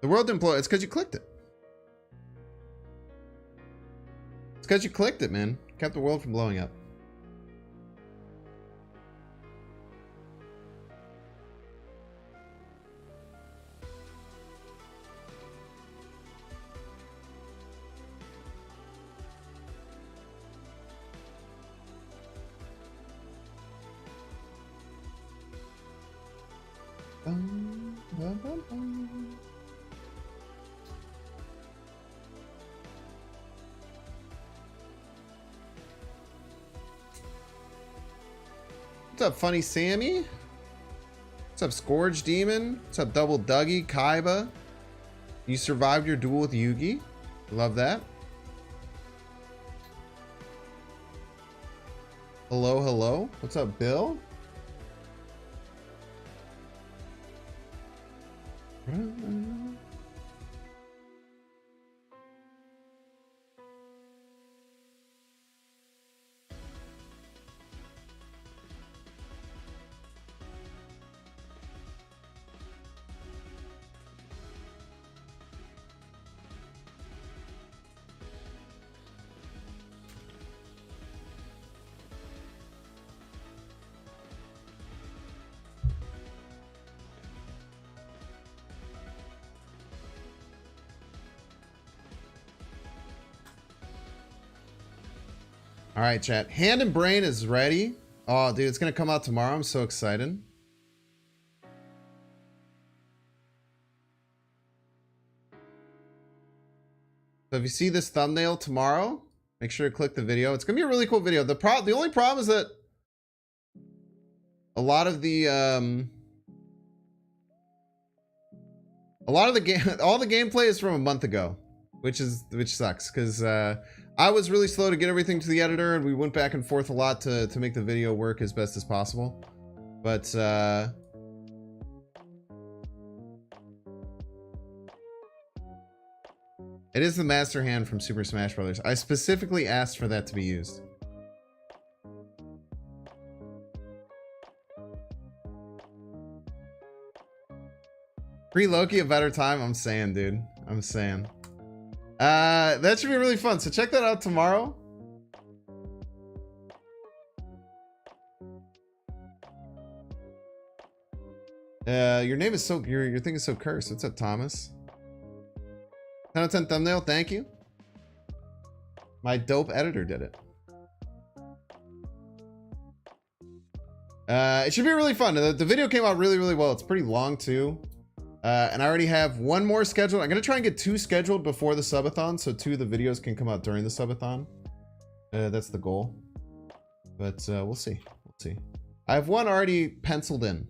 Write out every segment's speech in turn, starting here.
The world didn't blow. It's because you clicked it. It's because you clicked it, man. Kept the world from blowing up. What's up, Funny Sammy? What's up, Scourge Demon? What's up, Double Dougie, Kaiba? You survived your duel with Yugi. Love that. Hello, hello. What's up, Bill? All right, chat. Hand and Brain is ready. Oh, dude, it's going to come out tomorrow. I'm so excited. So if you see this thumbnail tomorrow, make sure to click the video. It's going to be a really cool video. The only problem is that a lot of the game, all the gameplay is from a month ago, which sucks because I was really slow to get everything to the editor, and we went back and forth a lot to make the video work as best as possible. But it is the Master Hand from Super Smash Bros. I specifically asked for that to be used. Free Loki a better time? I'm saying, dude. I'm saying. That should be really fun. So check that out tomorrow. Your name is so your thing is so cursed. What's up, Thomas? 10 out of 10 thumbnail. Thank you. My dope editor did it. It should be really fun. The video came out really well. It's pretty long too. And I already have one more scheduled. I'm going to try and get 2 scheduled before the subathon, so 2 of the videos can come out during the subathon. That's the goal. But we'll see. We'll see. I have 1 already penciled in.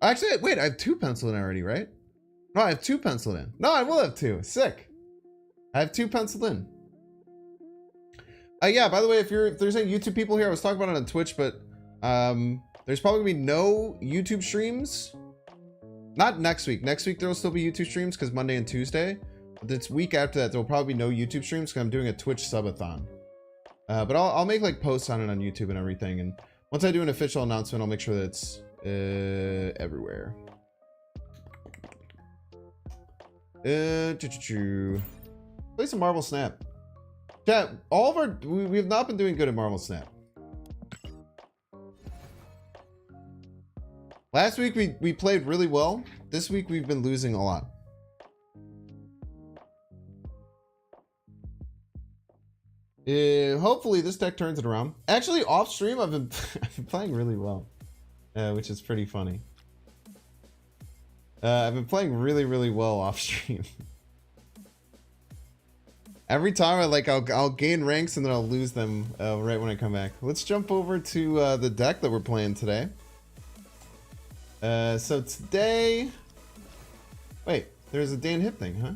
Actually, wait, I have 2 penciled in already, right? No, I have 2 penciled in. No, I will have 2. Sick. I have 2 penciled in. Yeah, by the way, if there's any YouTube people here, I was talking about it on Twitch, but there's probably going to be no YouTube streams. Not next week. Next week there will still be YouTube streams because Monday and Tuesday. But this week after that there will probably be no YouTube streams because I'm doing a Twitch subathon. But I'll make like posts on it on YouTube and everything. And once I do an official announcement, I'll make sure that it's everywhere. Play some Marvel Snap. Chat. All of our we have not been doing good at Marvel Snap. Last week we played really well. This week we've been losing a lot. Hopefully this deck turns it around. Actually, off stream I've been playing really well, which is pretty funny. I've been playing really well off stream. Every time I'll gain ranks and then I'll lose them right when I come back. Let's jump over to the deck that we're playing today. So today, wait, there's a Dan Hip thing, huh?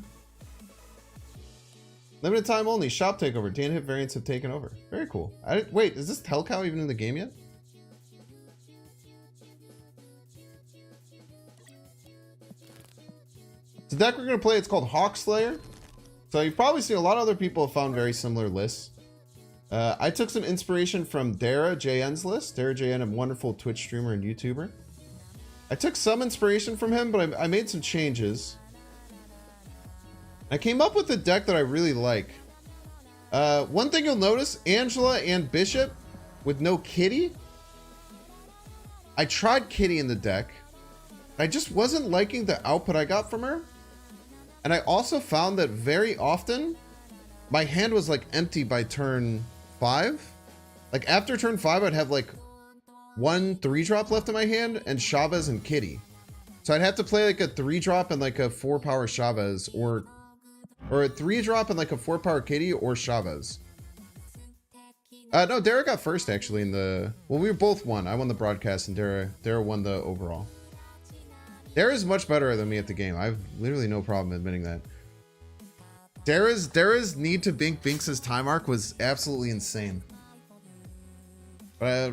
Limited time only, shop takeover. Dan Hip variants have taken over. Very cool. Wait, is this Telcow even in the game yet? The deck we're gonna play, it's called Hawk Slayer. So you've probably seen a lot of other people have found very similar lists. I took some inspiration from Dara JN's list. Dara JN, a wonderful Twitch streamer and YouTuber. I took some inspiration from him, but I made some changes. I came up with a deck that I really like. One thing you'll notice, Angela and Bishop with no Kitty. I tried Kitty in the deck. I just wasn't liking the output I got from her. And I also found that very often my hand was like empty by turn 5. Like after turn 5, I'd have like 1 3-drop left in my hand and Chavez and Kitty. So I'd have to play like a 3-drop and like a 4-power Chavez or a 3-drop and like a 4-power Kitty or Chavez. No, Dara got first actually in the... Well, we both won. I won the broadcast and Dara won the overall. Dara is much better than me at the game. I have literally no problem admitting that. Dara's need to bink Binks' time arc was absolutely insane. But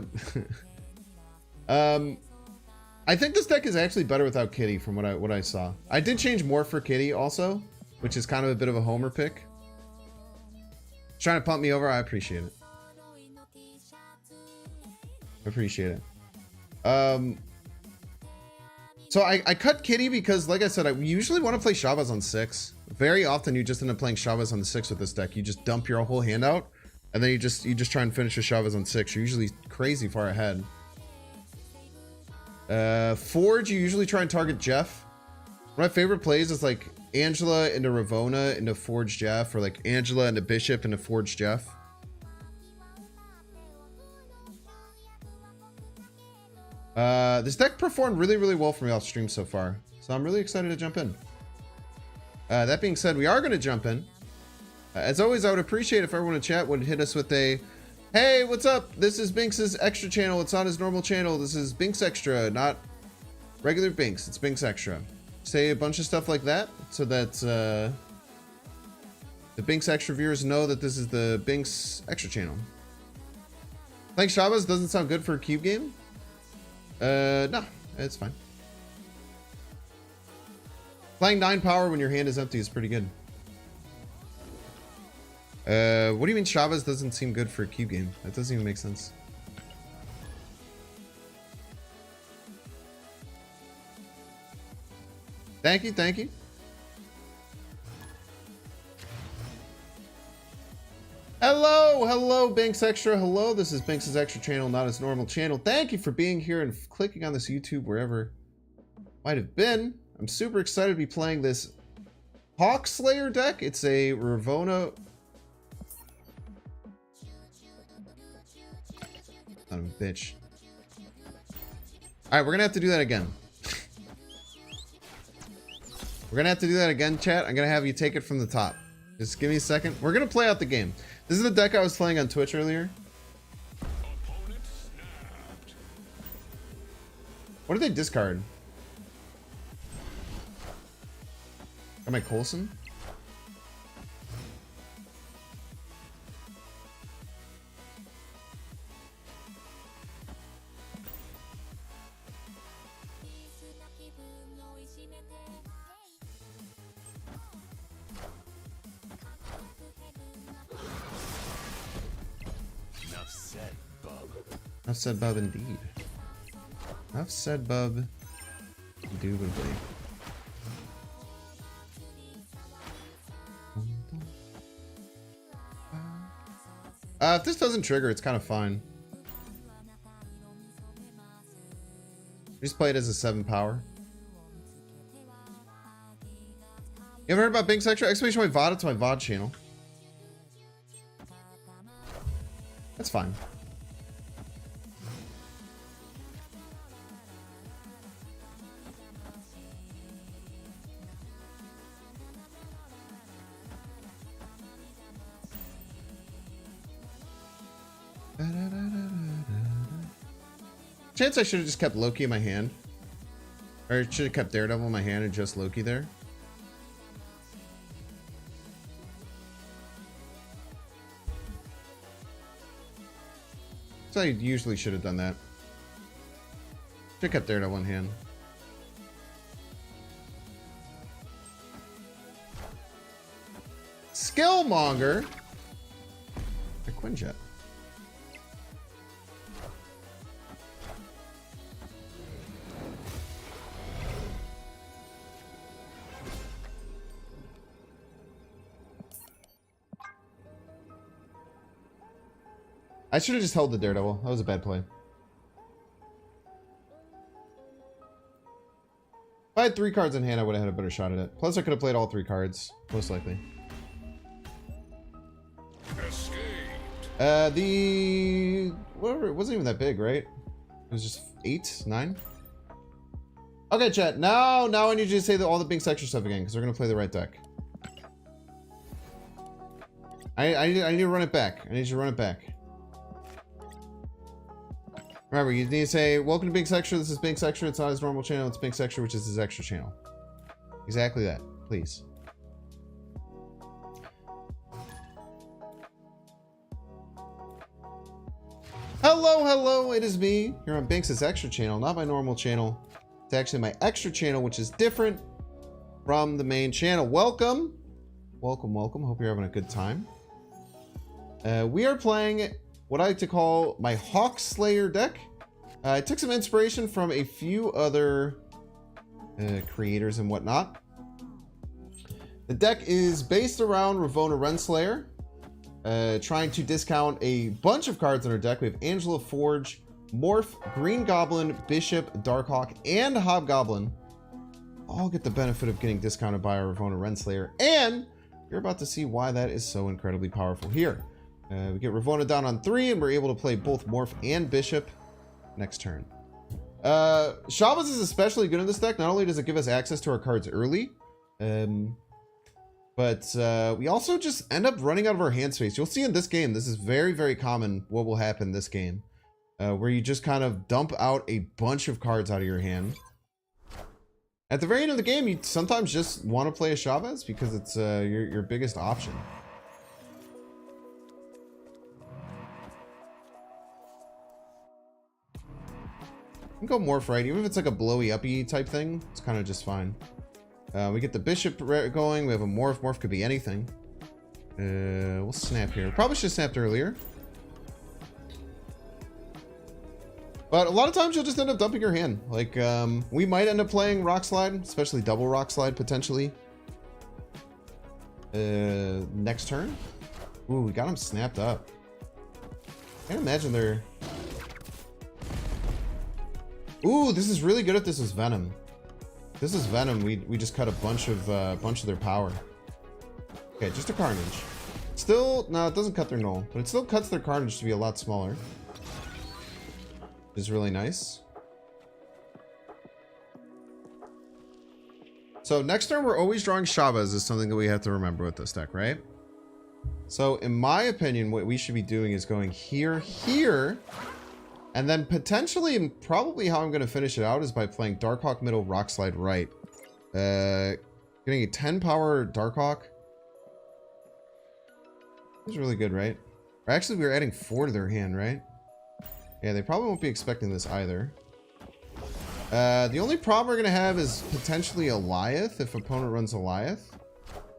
I think this deck is actually better without Kitty from what I saw. I did change more for Kitty also, which is kind of a bit of a homer pick. Trying to pump me over, I appreciate it. Appreciate it. So I cut Kitty because, like I said, I usually want to play Chavez on 6. Very often you just end up playing Chavez on the 6 with this deck. You just dump your whole hand out, and then you just try and finish with Chavez on 6. You're usually crazy far ahead. Forge, you usually try and target Jeff. One of my favorite plays is like Angela into Ravona into Forge Jeff, or like Angela into Bishop into Forge Jeff. This deck performed really, really well for me off stream so far, so I'm really excited to jump in. That being said, we are going to jump in. As always, I would appreciate if everyone in chat would hit us with a, hey, what's up? This is Binks' extra channel. It's not his normal channel. This is Binks Extra, not regular Binks. It's Binks Extra. Say a bunch of stuff like that so that the Binks Extra viewers know that this is the Binks Extra channel. Playing Chavez doesn't sound good for a cube game. No, it's fine. Playing 9 power when your hand is empty is pretty good. What do you mean Chavez doesn't seem good for a cube game? That doesn't even make sense. Thank you, thank you. Hello, hello, Binks Extra. Hello, this is Binks' Extra channel, not his normal channel. Thank you for being here and clicking on this YouTube wherever might have been. I'm super excited to be playing this Hawk Slayer deck. It's a Ravona. Son of a bitch. Alright, we're gonna have to do that again. We're gonna have to do that again, chat. I'm gonna have you take it from the top. Just give me a second. We're gonna play out the game. This is the deck I was playing on Twitch earlier. What did they discard? Got my Coulson? Enough said, bub, indeed. Enough said, bub, indubitably. If this doesn't trigger, it's kind of fine. Just play it as a 7 power. You ever heard about Binks Extra? Exclamation point VOD, it's my VOD channel. That's fine. Chance I should have just kept Loki in my hand. Or should have kept Daredevil in my hand and just Loki there. So I usually should have done that. Should have kept Daredevil in hand. Skillmonger. A Quinjet. I should have just held the Daredevil. That was a bad play. If I had 3 cards in hand, I would have had a better shot at it. Plus, I could have played all 3 cards, most likely. The... whatever, it wasn't even that big, right? It was just 8, 9? Okay, chat. Now I need you to say all the Binks extra stuff again, because we're going to play the right deck. I need to run it back. I need you to run it back. Remember, you need to say, welcome to Binks Extra. This is Binks Extra. It's not his normal channel. It's Binks Extra, which is his extra channel. Exactly that. Please. Hello, hello. It is me here on Binks' extra channel, not my normal channel. It's actually my extra channel, which is different from the main channel. Welcome. Welcome, welcome. Hope you're having a good time. We are playing what I like to call my Hawk Slayer deck. I took some inspiration from a few other creators and whatnot. The deck is based around Ravonna Renslayer, trying to discount a bunch of cards in our deck. We have Angela Forge, Morph, Green Goblin, Bishop, Darkhawk, and Hobgoblin. All get the benefit of getting discounted by our Ravonna Renslayer, and you're about to see why that is so incredibly powerful here. We get Ravonna down on 3, and we're able to play both Morph and Bishop next turn. Shabazz is especially good in this deck. Not only does it give us access to our cards early, but we also just end up running out of our hand space. You'll see in this game, this is very, very common what will happen this game, where you just kind of dump out a bunch of cards out of your hand. At the very end of the game, you sometimes just want to play a Shabazz because it's your biggest option. You can go Morph, right? Even if it's like a blowy uppy type thing, it's kind of just fine. We get the Bishop going. We have a Morph. Morph could be anything. We'll snap here. Probably should have snapped earlier. But a lot of times you'll just end up dumping your hand. Like, we might end up playing Rock Slide, especially double Rock Slide potentially. Next turn. Ooh, we got him snapped up. I can't imagine they're... Ooh, this is really good if this is Venom. If this is Venom, we just cut a bunch of their power. Okay, just a Carnage. Still, no, it doesn't cut their null, but it still cuts their Carnage to be a lot smaller. Which is really nice. So next turn, we're always drawing Shabazz is something that we have to remember with this deck, right? So in my opinion, what we should be doing is going here, here, and then potentially, and probably how I'm going to finish it out is by playing Darkhawk middle, Rock Slide right. Getting a 10 power Darkhawk. This is really good, right? Or actually, we're adding 4 to their hand, right? Yeah, they probably won't be expecting this either. The only problem we're going to have is potentially Eliath if opponent runs Eliath.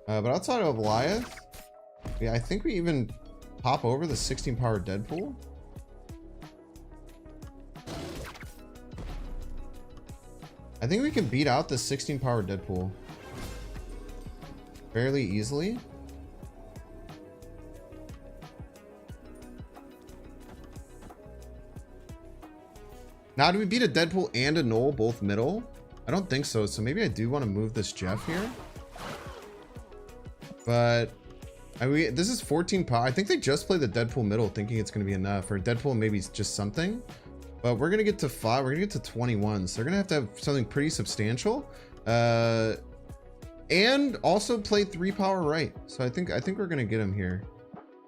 But outside of Eliath, yeah, I think we even pop over the 16 power Deadpool. I think we can beat out the 16 power Deadpool fairly easily. Now, do we beat a Deadpool and a Null both middle? I don't think so. So maybe I do want to move this Jeff here. But this is 14 power. I think they just play the Deadpool middle thinking it's going to be enough. Or Deadpool maybe just something. But we're going to get to 5. We're going to get to 21. So they're going to have something pretty substantial. And also play 3 power right. So I think we're going to get him here.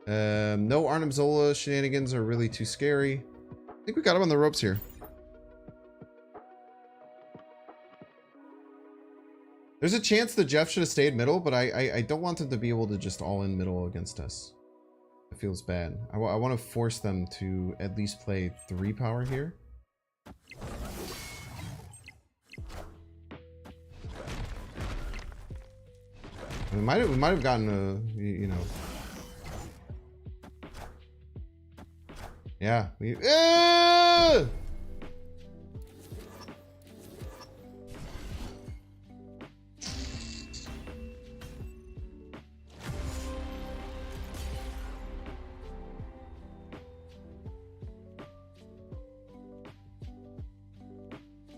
No Arnim Zola shenanigans are really too scary. I think we got him on the ropes here. There's a chance that Jeff should have stayed middle, but I don't want them to be able to just all in middle against us. It feels bad. I want to force them to at least play 3 power here. We might have gotten a, you know. Yeah.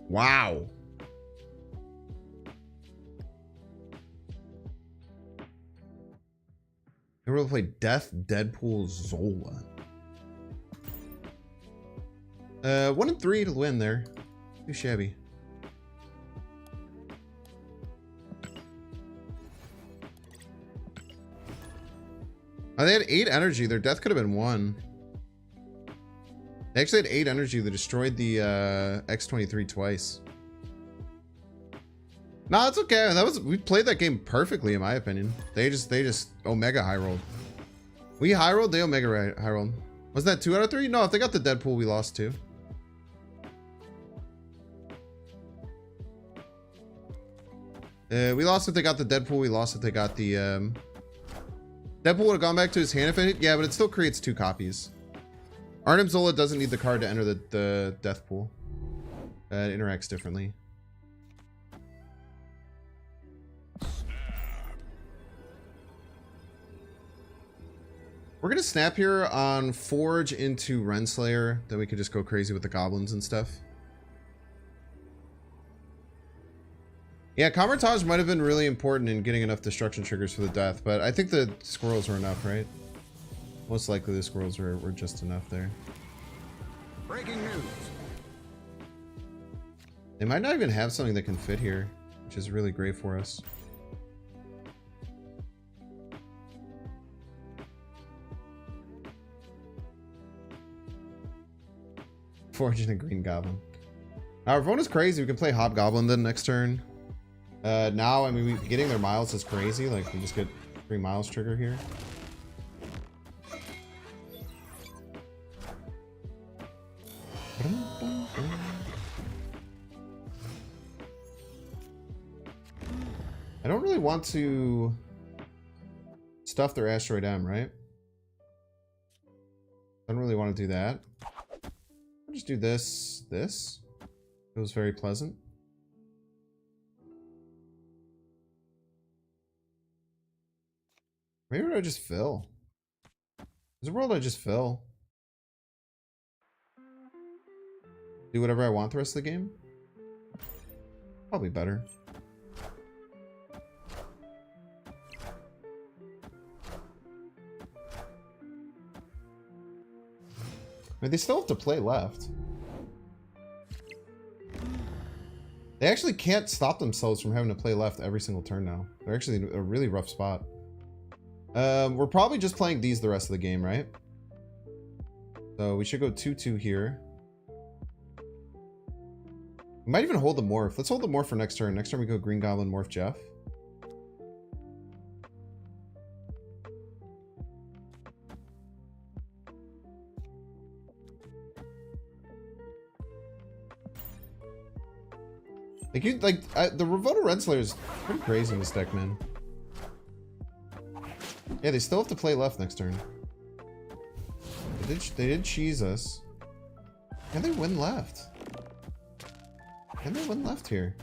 Wow. They were able to play Death, Deadpool, Zola. 1 and 3 to win there. Too shabby. Oh, they had 8 energy. Their death could have been 1. They actually had 8 energy. They destroyed the X-23 twice. No, it's okay. We played that game perfectly, in my opinion. They just Omega high rolled. We high rolled, they Omega high rolled. Was that 2 out of 3? No, if they got the Deadpool, we lost 2. We lost if they got the Deadpool. We lost if they got the Deadpool would have gone back to his hand if it. Yeah, but it still creates 2 copies. Arnim Zola doesn't need the card to enter the death pool. It interacts differently. We're gonna snap here on Forge into Renslayer. Then we could just go crazy with the goblins and stuff. Yeah, Camertage might have been really important in getting enough destruction triggers for the death, but I think the squirrels were enough, right? Most likely the squirrels were just enough there. Breaking news. They might not even have something that can fit here, which is really great for us. Forge and a green goblin. Our phone is crazy. We can play Hobgoblin then next turn. Now, I mean, getting their miles is crazy. Like, we just get 3 miles trigger here. I don't really want to stuff their Asteroid M, right? I don't really want to do that. I'll just do this. It was very pleasant. Maybe I just fill. There's a world I just fill. Do whatever I want the rest of the game? Probably better. I mean, they still have to play left. They actually can't stop themselves from having to play left every single turn now. They're actually in a really rough spot. We're probably just playing these the rest of the game, right? So we should go 2-2 here. We might even hold the morph. Let's hold the morph for next turn. Next turn we go Green Goblin, morph Jeff. The Revoto Renslayer is pretty crazy in this deck, man. Yeah, they still have to play left next turn. They did cheese us. Can they win left? Can they win left here?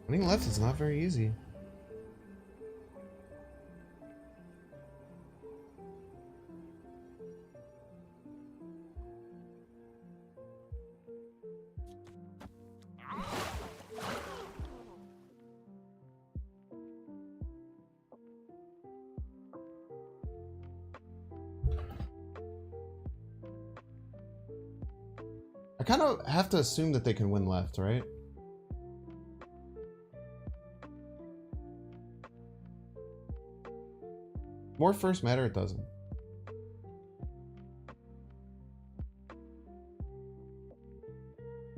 Winning left is not very easy. I kind of have to assume that they can win left, right? More first matter, it doesn't.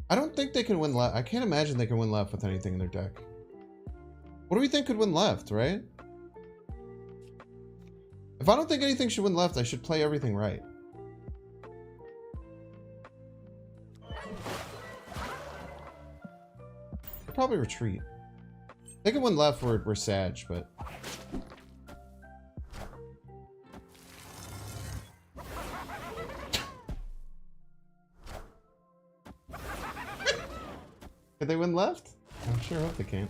I don't think they can win left. I can't imagine they can win left with anything in their deck. What do we think could win left, right? If I don't think anything should win left, I should play everything right. Probably retreat. They can win left, we're Sag, but can they win left? I sure hope they can.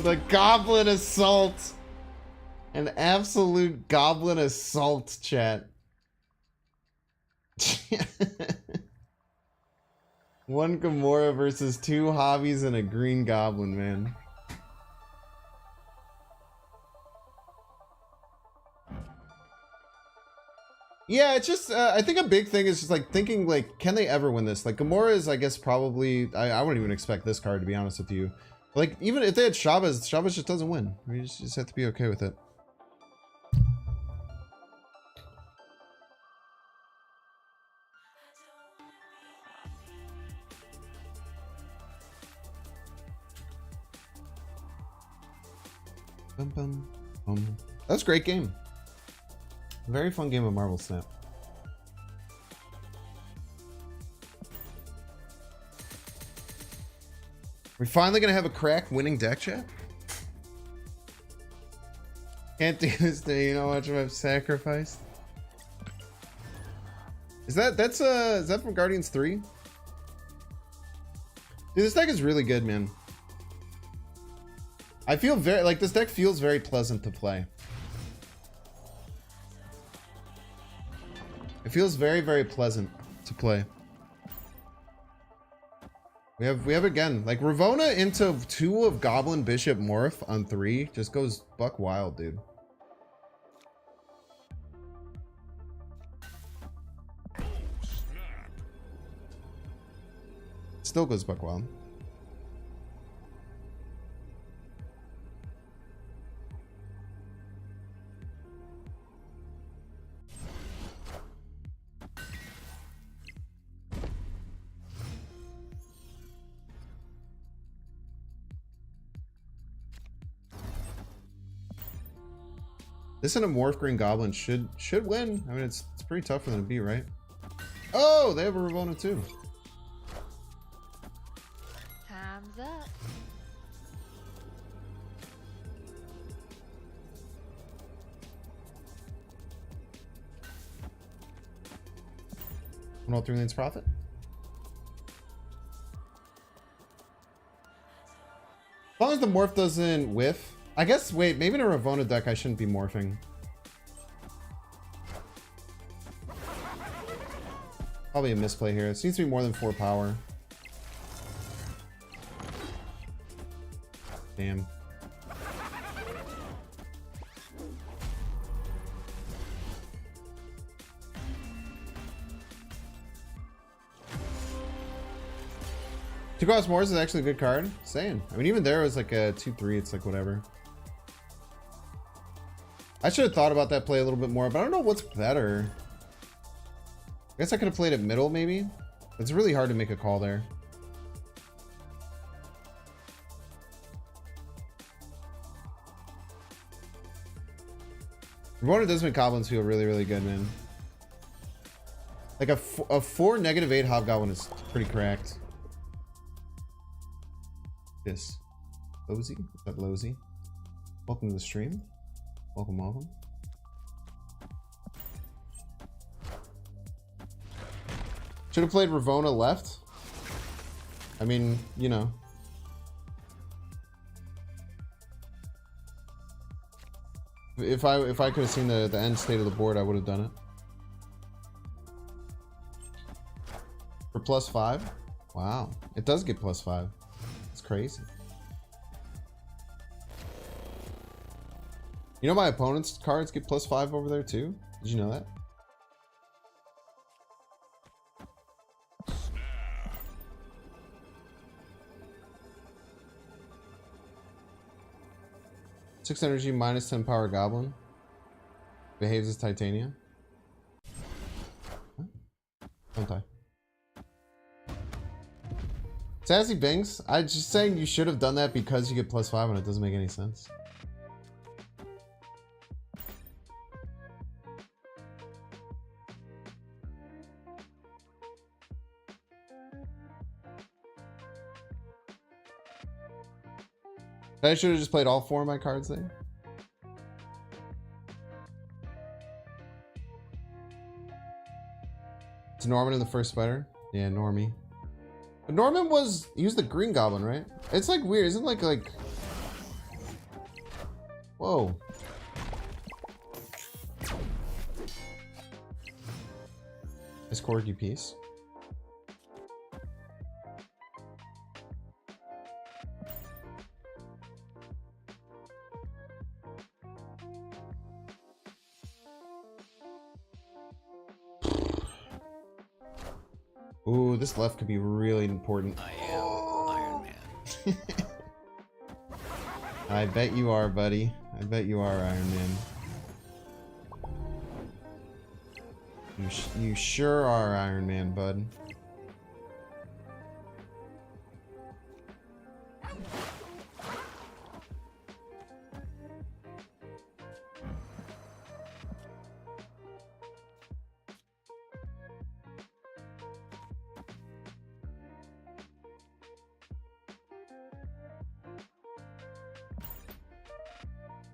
The goblin assault. An absolute goblin assault, chat. One Gamora versus 2 hobbies and a green goblin, man. Yeah, it's just, I think a big thing is just like thinking like, can they ever win this? Like Gamora is, I guess, probably, I wouldn't even expect this card, to be honest with you. Like, even if they had Shabazz, Shabazz just doesn't win. You just have to be okay with it. Bum, bum, bum. That was a great game. Very fun game of Marvel Snap. We finally gonna have a crack winning deck, chat? Can't do this day, you know how much I've sacrificed? Is that from Guardians 3? Dude, this deck is really good, man. I feel very, like, this deck feels very pleasant to play. It feels very, very pleasant to play. We have again, like, Ravonna into 2 of Goblin Bishop Morph on 3 just goes buck wild, dude. Still goes buck wild. This and a Morph Green Goblin should win. I mean, it's pretty tough for them to beat, right? Oh, they have a Ravonna too. Time's up. On all 3 lanes profit. As long as the morph doesn't whiff. I guess, wait, maybe in a Ravonna deck I shouldn't be morphing. Probably a misplay here. It seems to be more than 4 power. Damn. Two Cross Moors is actually a good card. Saying. I mean, even there it was like a 2-3. It's like whatever. I should have thought about that play a little bit more, but I don't know what's better. I guess I could have played it middle, maybe. It's really hard to make a call there. Ravonna does make goblins feel really, really good, man. Like a 4 -8 hobgoblin is pretty cracked. This. Lozy? What's up, Lozy? Welcome to the stream. Welcome, welcome. Should have played Ravonna left. I mean, you know. If I could have seen the end state of the board, I would have done it. For +5? Wow. It does get +5. It's crazy. You know my opponent's cards get +5 over there too? Did you know that? Six energy, -10 power goblin. Behaves as titanium. Huh? Don't die. Sassy Binks, I'm just saying you should have done that because you get +5 and it doesn't make any sense. I should have just played all 4 of my cards there. It's Norman in the first spider. Yeah, Normie. But Norman was, he was the green goblin, right? It's like weird, isn't like Whoa. Nice corgi piece. Ooh, this left could be really important. I am Iron Man. I bet you are, buddy. I bet you are, Iron Man. You sure are, Iron Man, bud.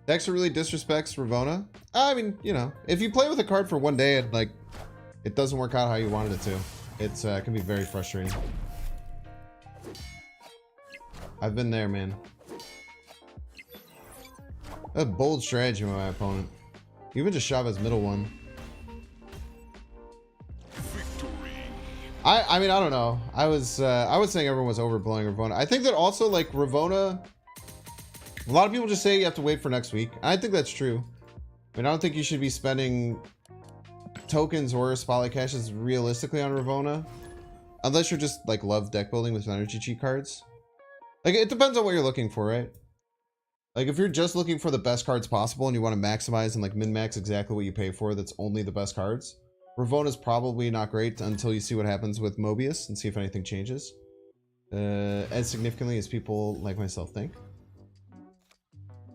Dexter really disrespects Ravona. I mean, you know, if you play with a card for one day and like it doesn't work out how you wanted it to, it's can be very frustrating. I've been there, man. A bold strategy by my opponent. Even just shove his middle one. I mean, I don't know. I was saying everyone was overblowing Ravona. I think that also like Ravona. A lot of people just say you have to wait for next week. I think that's true. I mean, I don't think you should be spending tokens or spotlight caches realistically on Ravona. Unless you're just like love deck building with energy cheat cards. Like it depends on what you're looking for, right? Like if you're just looking for the best cards possible and you want to maximize and like min-max exactly what you pay for, that's only the best cards. Ravona's probably not great until you see what happens with Mobius and see if anything changes. As significantly as people like myself think.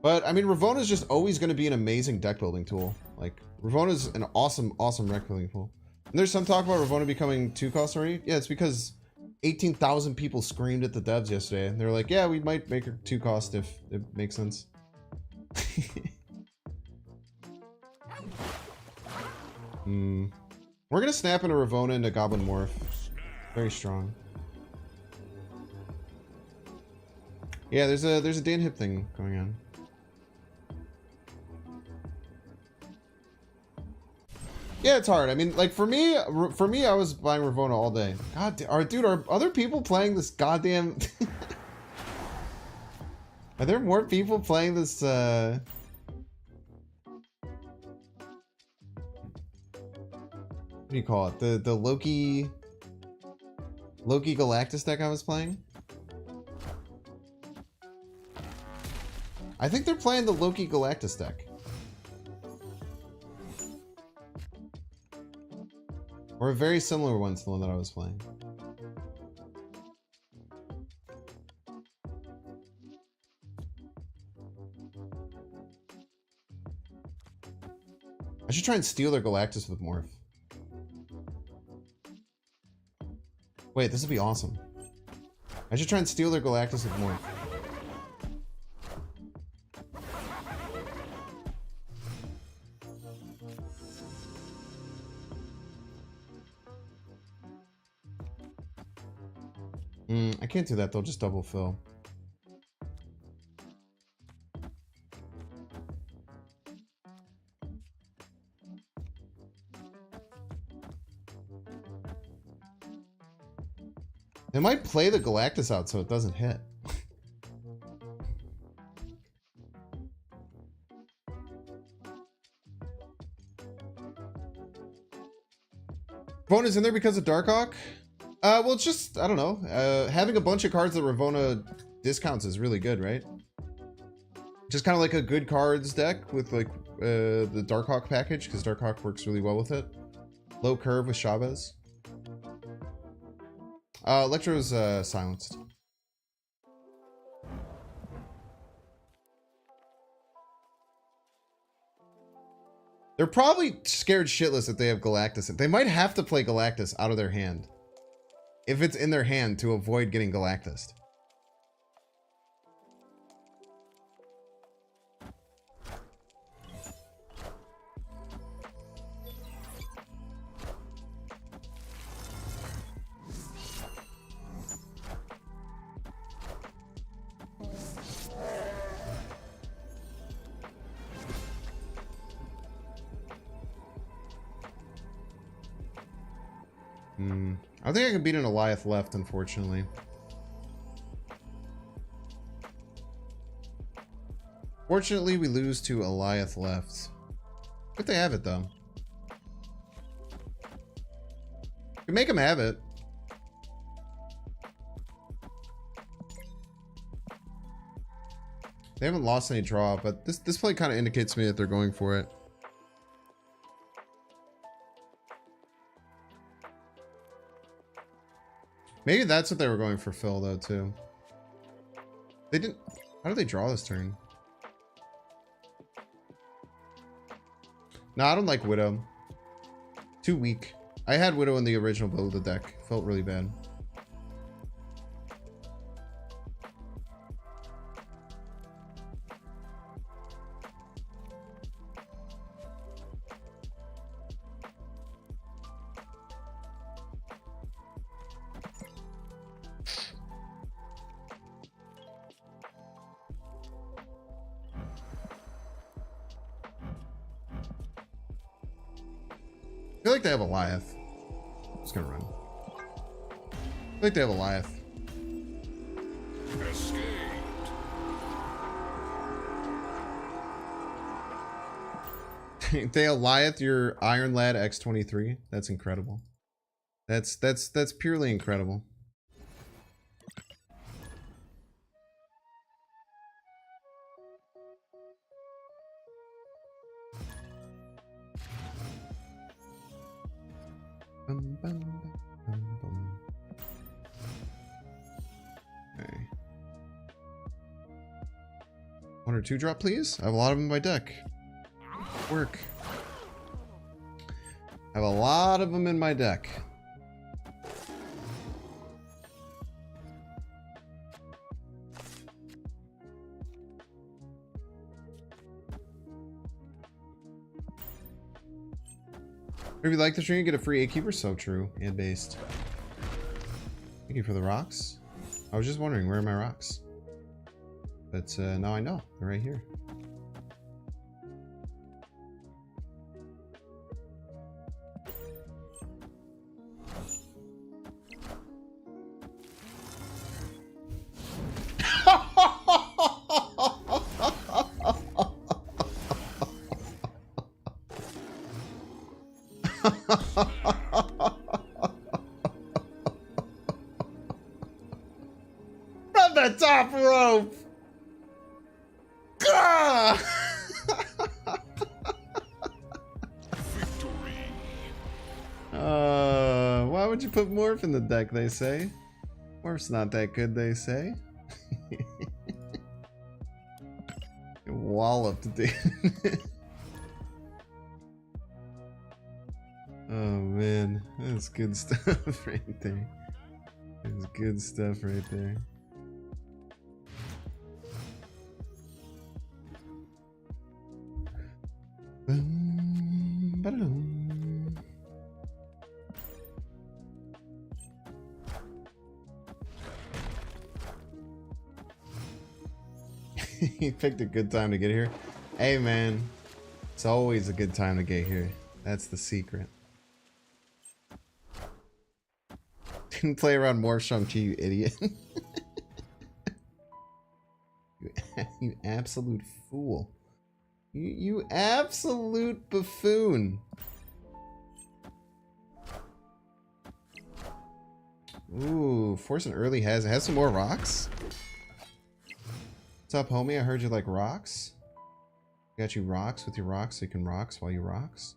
But, I mean, Ravona's just always going to be an amazing deck building tool. Like, Ravona's an awesome, awesome deck building tool. And there's some talk about Ravona becoming 2-cost already. Yeah, it's because 18,000 people screamed at the devs yesterday. And they're like, yeah, we might make her 2-cost if it makes sense. We're going to snap into Ravona into Goblin Morph. Very strong. Yeah, there's a Dan Hip thing going on. Yeah, it's hard. I mean, like for me, I was buying Ravona all day. God, dude, are other people playing this goddamn? Are there more people playing this? What do you call it? The Loki Galactus deck I was playing. I think they're playing the Loki Galactus deck. Or a very similar one to the one that I was playing. I should try and steal their Galactus with Morph. Wait, this would be awesome. I should try and steal their Galactus with Morph. I can't do that, they'll just double fill. They might play the Galactus out so it doesn't hit. Ravona's in there because of Darkhawk? Well, it's just, I don't know. Having a bunch of cards that Ravona discounts is really good, right? Just kind of like a good cards deck with like the Darkhawk package, because Darkhawk works really well with it. Low curve with Chavez. Electro's silenced. They're probably scared shitless if they have Galactus. They might have to play Galactus out of their hand. If it's in their hand to avoid getting Galactus. I don't think I can beat an Goliath left, unfortunately. Fortunately, we lose to Goliath left. Good they have it, though. We make them have it. They haven't lost any draw, but this play kind of indicates to me that they're going for it. Maybe that's what they were going for Phil, though, too. They didn't... How did they draw this turn? No, I don't like Widow. Too weak. I had Widow in the original build of the deck. Felt really bad. I feel like they have a Goliath. I'm just gonna run. I feel like they have a Goliath. They Goliath your Iron Lad X23. That's incredible. That's purely incredible. Bum, bum, bum, bum. Okay. 1 or 2 drop, please. I have a lot of them in my deck. Work. I have a lot of them in my deck. If you like the stream, you get a free Gatekeeper. So true and based. Thank you for the rocks. I was just wondering, where are my rocks? But now I know. They're right here. From the top rope! Gah! Why would you put Morph in the deck, they say? Morph's not that good, they say. Walloped, dude. Oh man, that's good stuff right there. That's good stuff right there. Boom, ba-da-dum. He picked a good time to get here. Hey man, it's always a good time to get here. That's the secret. Didn't play around Morph Shang-Chi, you idiot. You absolute fool. You absolute buffoon. Ooh, force an early has some more rocks. What's up, homie? I heard you like rocks. Got you rocks with your rocks so you can rocks while you rocks.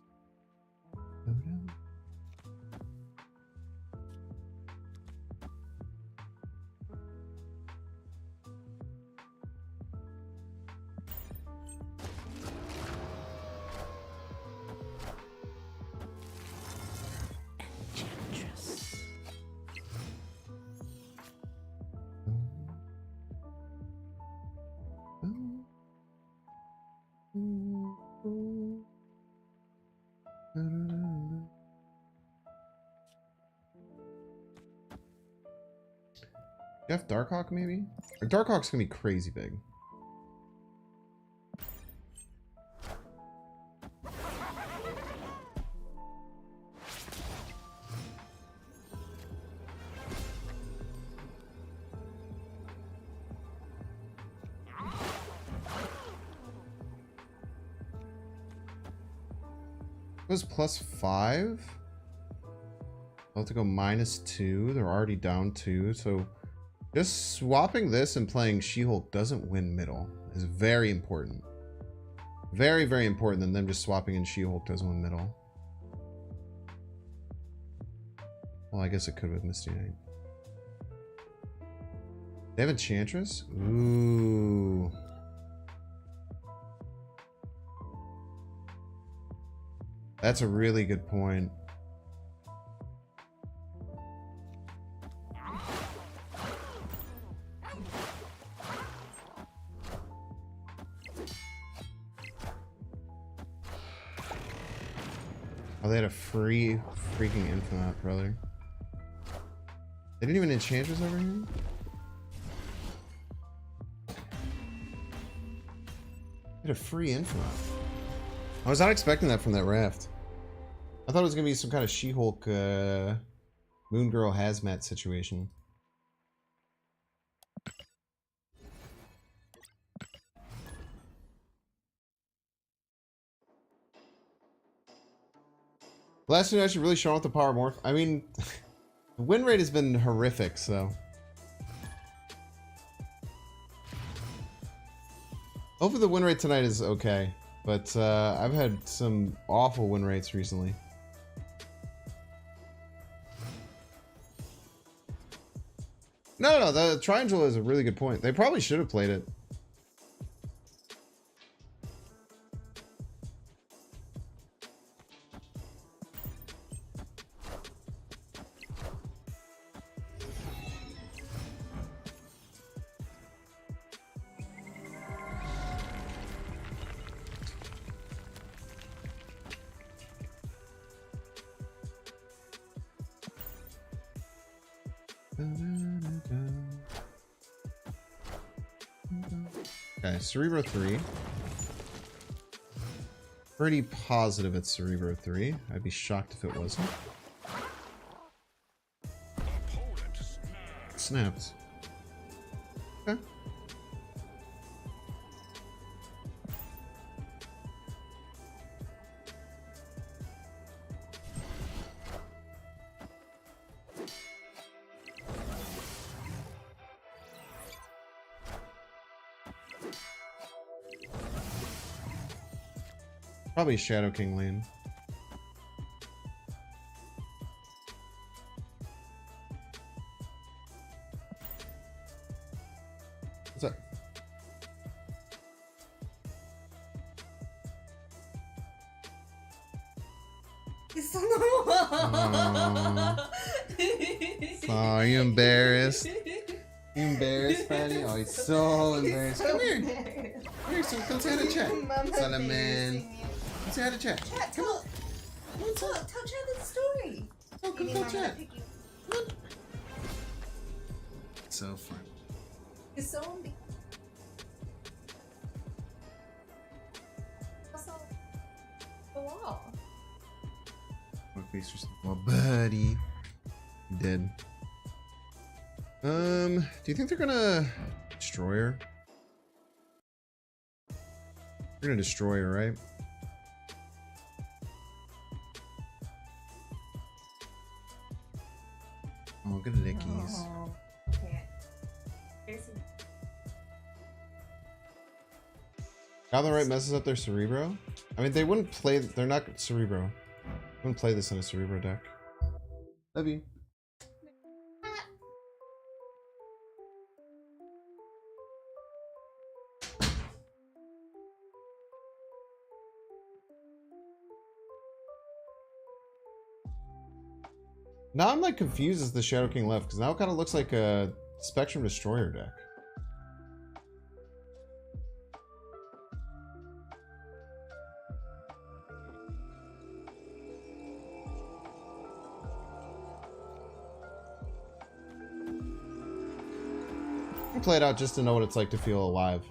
Jeff Darkhawk maybe? Or Darkhawk's gonna be crazy big. was +5. I'll have to go -2. They're already down 2. So just swapping this and playing She-Hulk doesn't win middle is very important. Very, very important than them just swapping in She-Hulk doesn't win middle. Well, I guess it could with Misty Knight. They have Enchantress? Ooh. That's a really good point. Oh, they had a free freaking Infinite, brother. They didn't even Enchantress over here? They had a free Infinite. I was not expecting that from that raft. I thought it was going to be some kind of She-Hulk, Moon Girl hazmat situation. Last two actually really showing off the power morph. I mean, the win rate has been horrific, so. Hopefully the win rate tonight is okay, but I've had some awful win rates recently. No, the Triangle is a really good point. They probably should have played it. Okay, Cerebro 3. Pretty positive it's Cerebro 3. I'd be shocked if it wasn't. Snapped. Okay. Probably Shadow King lane. What's up? It's so normal. Oh, are you embarrassed? You embarrassed, Patty? Oh, he's so embarrassed. Come here. Here, so come say hi to chat. Solomon. Come say hi to chat. Chat, tell Chat the story. Oh, come tell chat. Come on. So fun. It's so also the wall. My buddy. Dead. Do you think they're gonna destroy her? They're gonna destroy her, right? Oh, good lickies. Oh, okay. Got the right messes up their Cerebro? I mean, they wouldn't play. They're not Cerebro. Wouldn't play this in a Cerebro deck. Love you. Now I'm like confused as the Shadow King left, because now it kind of looks like a Spectrum Destroyer deck. I play it out just to know what it's like to feel alive.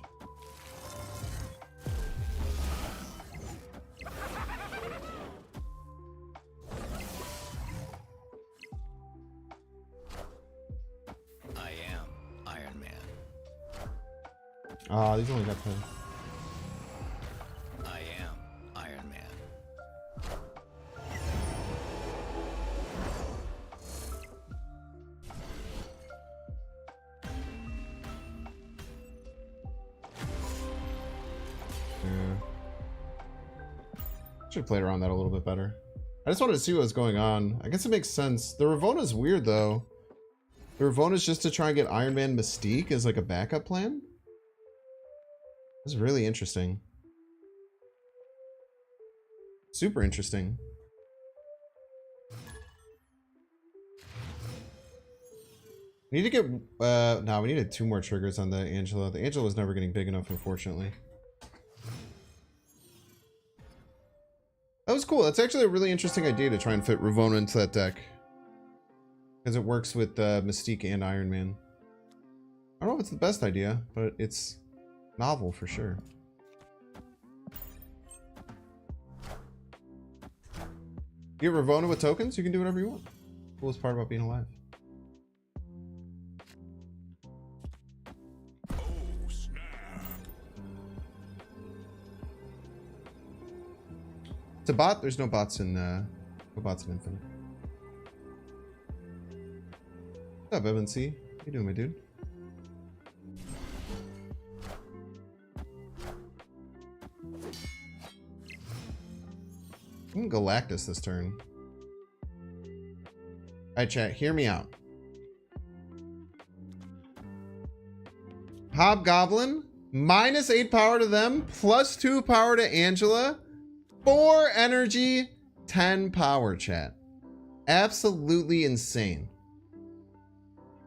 Ah, these only got 10. I am Iron Man. Should have played around that a little bit better. I just wanted to see what was going on. I guess it makes sense. The Ravona's weird though. The Ravona's just to try and get Iron Man Mystique as like a backup plan. This is really interesting. Super interesting. We need to get no, we needed 2 more triggers on the Angela. The Angela was never getting big enough, unfortunately. That was cool. That's actually a really interesting idea to try and fit Ravona into that deck. Because it works with Mystique and Iron Man. I don't know if it's the best idea, but it's novel for sure. You get Ravona with tokens, you can do whatever you want. Coolest part about being alive. It's a bot. There's no bots in Infinite. What's up, Evan C? How you doing, my dude? I'm gonna Galactus this turn. Alright, chat, hear me out. Hobgoblin, -8 power to them, +2 power to Angela, 4 energy, 10 power, chat. Absolutely insane.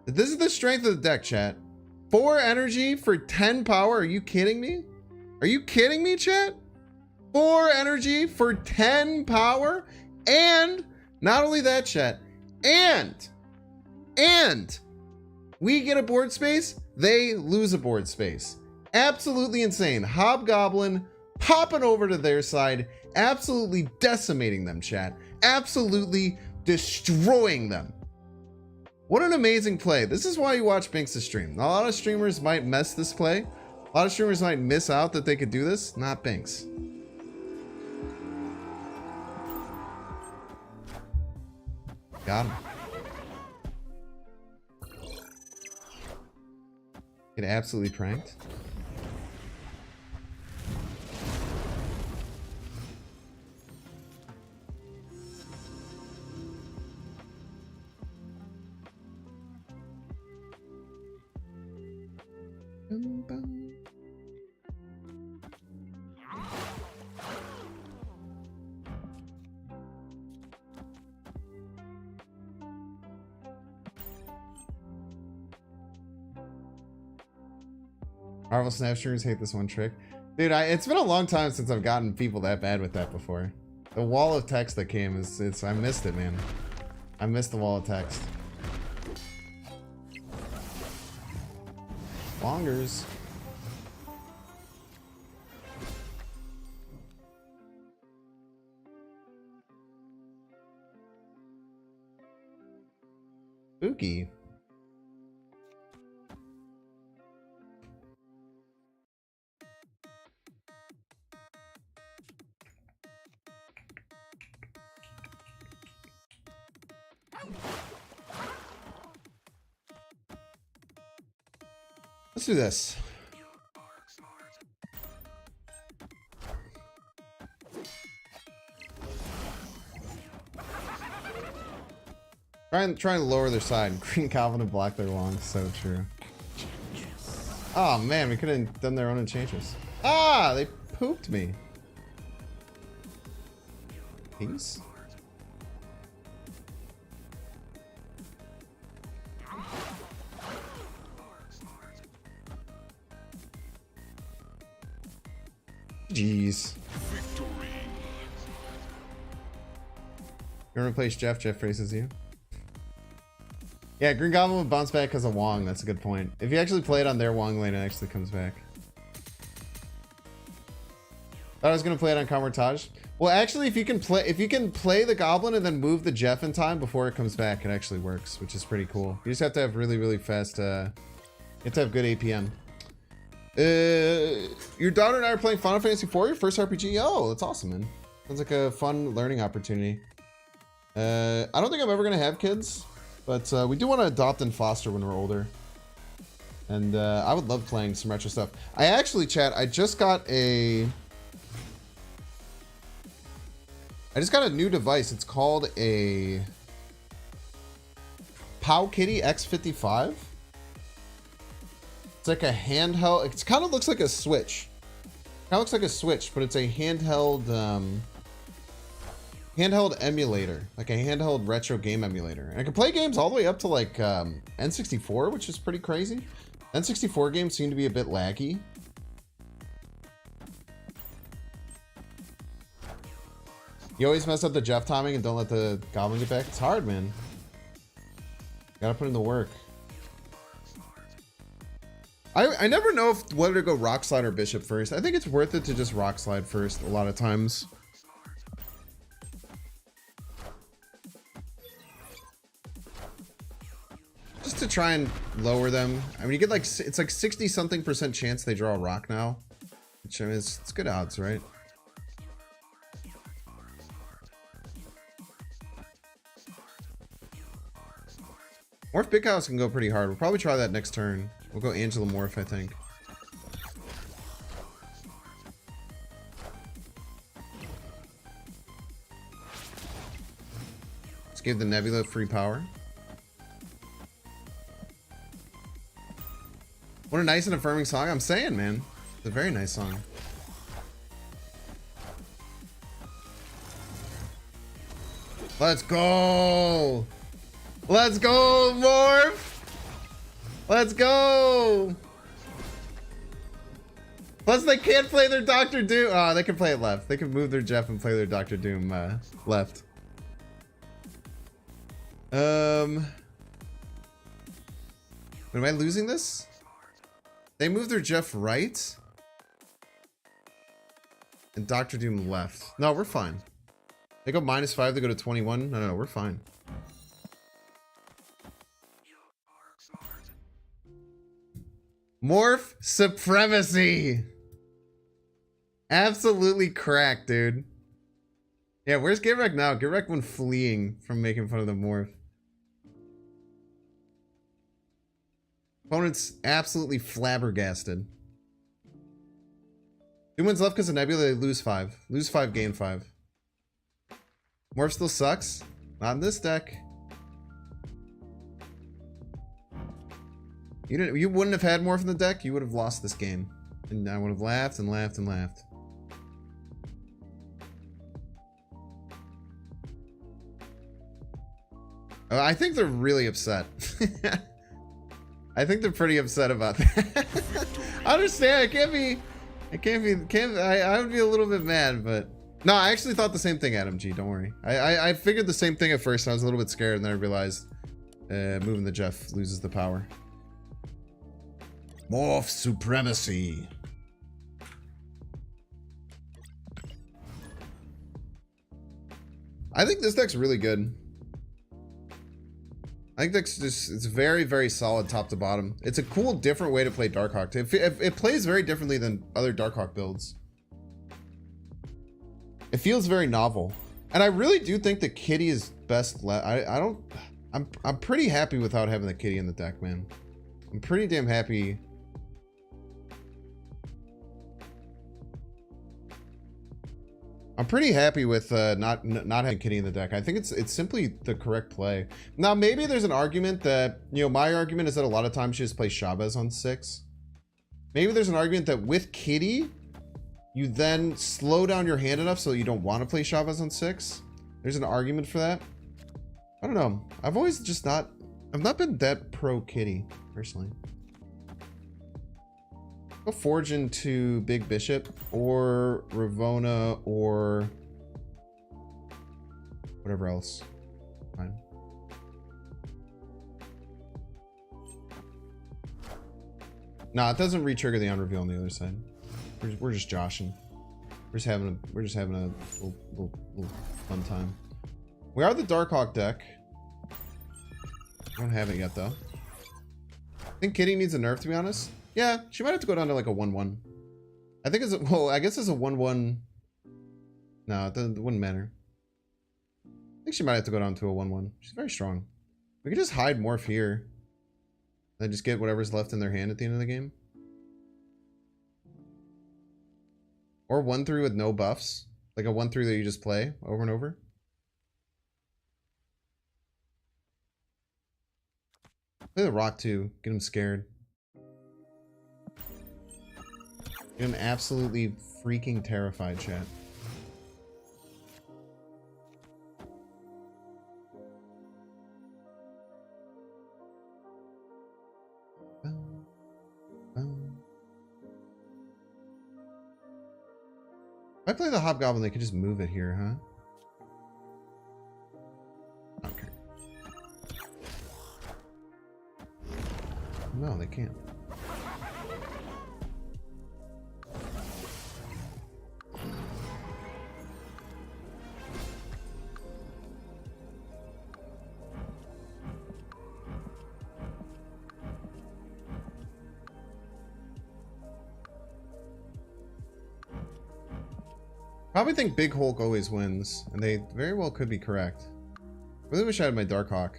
This is the strength of the deck, chat. 4 energy for 10 power. Are you kidding me? Are you kidding me, chat? 4 energy for 10 power. And not only that, chat. And we get a board space. They lose a board space. Absolutely insane. Hobgoblin popping over to their side. Absolutely decimating them, chat. Absolutely destroying them. What an amazing play. This is why you watch Binks' stream. A lot of streamers might mess this play. A lot of streamers might miss out that they could do this. Not Binks. Got him. Get absolutely pranked. Marvel Snap streamers hate this one trick. Dude, it's been a long time since I've gotten people that bad with that before. The wall of text that came is I missed it, man. I missed the wall of text. Longers. Spooky. Let's do this. Try and lower their side. Green Calvin and block their long. So true. Oh man, we could have done their own Enchantress. Ah, they pooped me. Peace. Jeez. You're gonna replace Jeff. Jeff faces you. Yeah, Green Goblin would bounce back because of Wong. That's a good point. If you actually play it on their Wong lane, it actually comes back. Thought I was gonna play it on Kamar-Taj. Well, actually, if you can play the Goblin and then move the Jeff in time before it comes back, it actually works, which is pretty cool. You just have to have really, really fast. You have to have good APM. Your daughter and I are playing Final Fantasy IV, your first RPG. Oh, that's awesome, man. Sounds like a fun learning opportunity. I don't think I'm ever gonna have kids, but we do want to adopt and foster when we're older. And I would love playing some retro stuff. I actually, chat, I just got a I just got a new device. It's called a Pow Kitty X55. It's like a handheld. It kind of looks like a Switch. Kind of looks like a Switch, but it's a handheld handheld emulator, like a handheld retro game emulator. And I can play games all the way up to like N64, which is pretty crazy. N64 games seem to be a bit laggy. You always mess up the Jeff timing and don't let the goblin get back. It's hard, man. Gotta put in the work. I never know if whether to go rock slide or bishop first. I think it's worth it to just rock slide first a lot of times. Just to try and lower them. I mean, you get like, it's like 60 something % chance they draw a rock now. Which I mean, it's good odds, right? Morph Big House can go pretty hard. We'll probably try that next turn. We'll go Angela Morph, I think. Let's give the Nebula free power. What a nice and affirming song. I'm saying, man. It's a very nice song. Let's go! Let's go, Morph! Let's go! Plus, they can't play their Doctor Doom. Oh, they can play it left. They can move their Jeff and play their Doctor Doom left. Am I losing this? They move their Jeff right. And Doctor Doom left. No, we're fine. They go -5, they go to 21. No, we're fine. Morph supremacy. Absolutely cracked, dude. Yeah, where's Gitrek now? Gitrek went fleeing from making fun of the Morph. Opponent's absolutely flabbergasted. Who wins left because of Nebula? They lose 5. Lose 5, gain 5. Morph still sucks. Not in this deck. You wouldn't have had Morph in the deck, you would have lost this game. And I would have laughed and laughed and laughed. I think they're really upset. I think they're pretty upset about that. I understand. I would be a little bit mad, but no, I actually thought the same thing, Adam G. Don't worry. I figured the same thing at first. And I was a little bit scared, and then I realized moving the Jeff loses the power. Morph supremacy. I think this deck's really good. I think that's just, it's very, very solid top to bottom. It's a cool, different way to play Darkhawk. It plays very differently than other Darkhawk builds. It feels very novel. And I really do think the Kitty is best I'm pretty happy without having the Kitty in the deck, man. I'm pretty damn happy. I'm pretty happy with not having Kitty in the deck. I think it's simply the correct play. Now, maybe there's an argument that, you know, my argument is that a lot of times you just play Chavez on 6. Maybe there's an argument that with Kitty, you then slow down your hand enough so you don't want to play Chavez on 6. There's an argument for that. I don't know. I've not been that pro Kitty, personally. Go Forge into Big Bishop or Ravona or whatever else. Fine. Nah, it doesn't re-trigger the unreveal on the other side. We're just joshing. We're just having a little fun time. We are the Darkhawk deck. I don't have it yet though. I think Kitty needs a nerf, to be honest. Yeah, she might have to go down to like a 1-1. I think it's a, well, I guess it's a 1-1. No, it wouldn't matter. I think she might have to go down to a 1-1. She's very strong. We could just hide Morph here. Then just get whatever's left in their hand at the end of the game. Or 1-3 with no buffs. Like a 1-3 that you just play over and over? Play the rock too. Get him scared. Get him absolutely freaking terrified, chat. If I play the Hobgoblin, they could just move it here, huh? Okay. No, they can't. Probably think Big Hulk always wins, and they very well could be correct. Really wish I had my Darkhawk.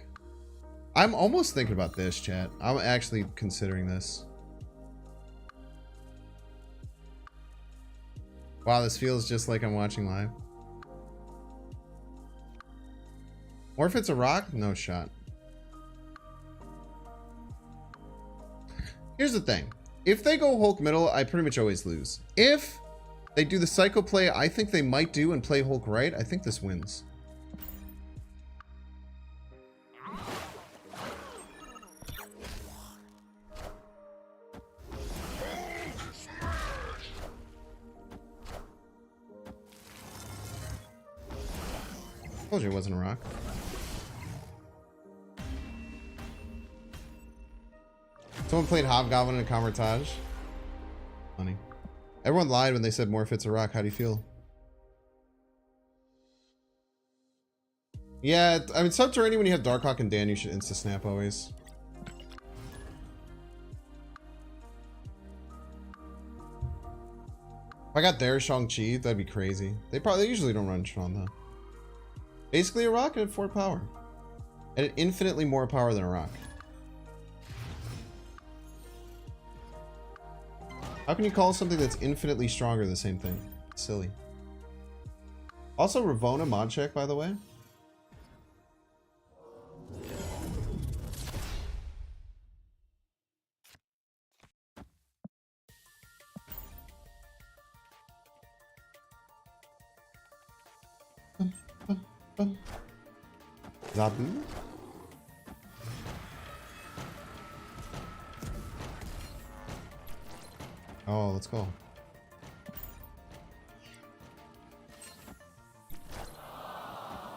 I'm almost thinking about this, chat. I'm actually considering this. Wow, this feels just like I'm watching live. Or if it's a rock, no shot. Here's the thing. If they go Hulk middle, I pretty much always lose. If they do the Psycho play I think they might do and play Hulk right, I think this wins. Told you it wasn't a rock. Someone played Hobgoblin in Camartage. Funny. Everyone lied when they said more if it's a rock. How do you feel? Yeah, I mean, subterranean when you have Darkhawk and Dan, you should insta-snap always. If I got their Shang-Chi, that'd be crazy. They usually don't run Sean though. Basically a rock at 4 power. And infinitely more power than a rock. How can you call something that's infinitely stronger the same thing? It's silly. Also, Ravona mod check, by the way. Zabu? Oh, let's go.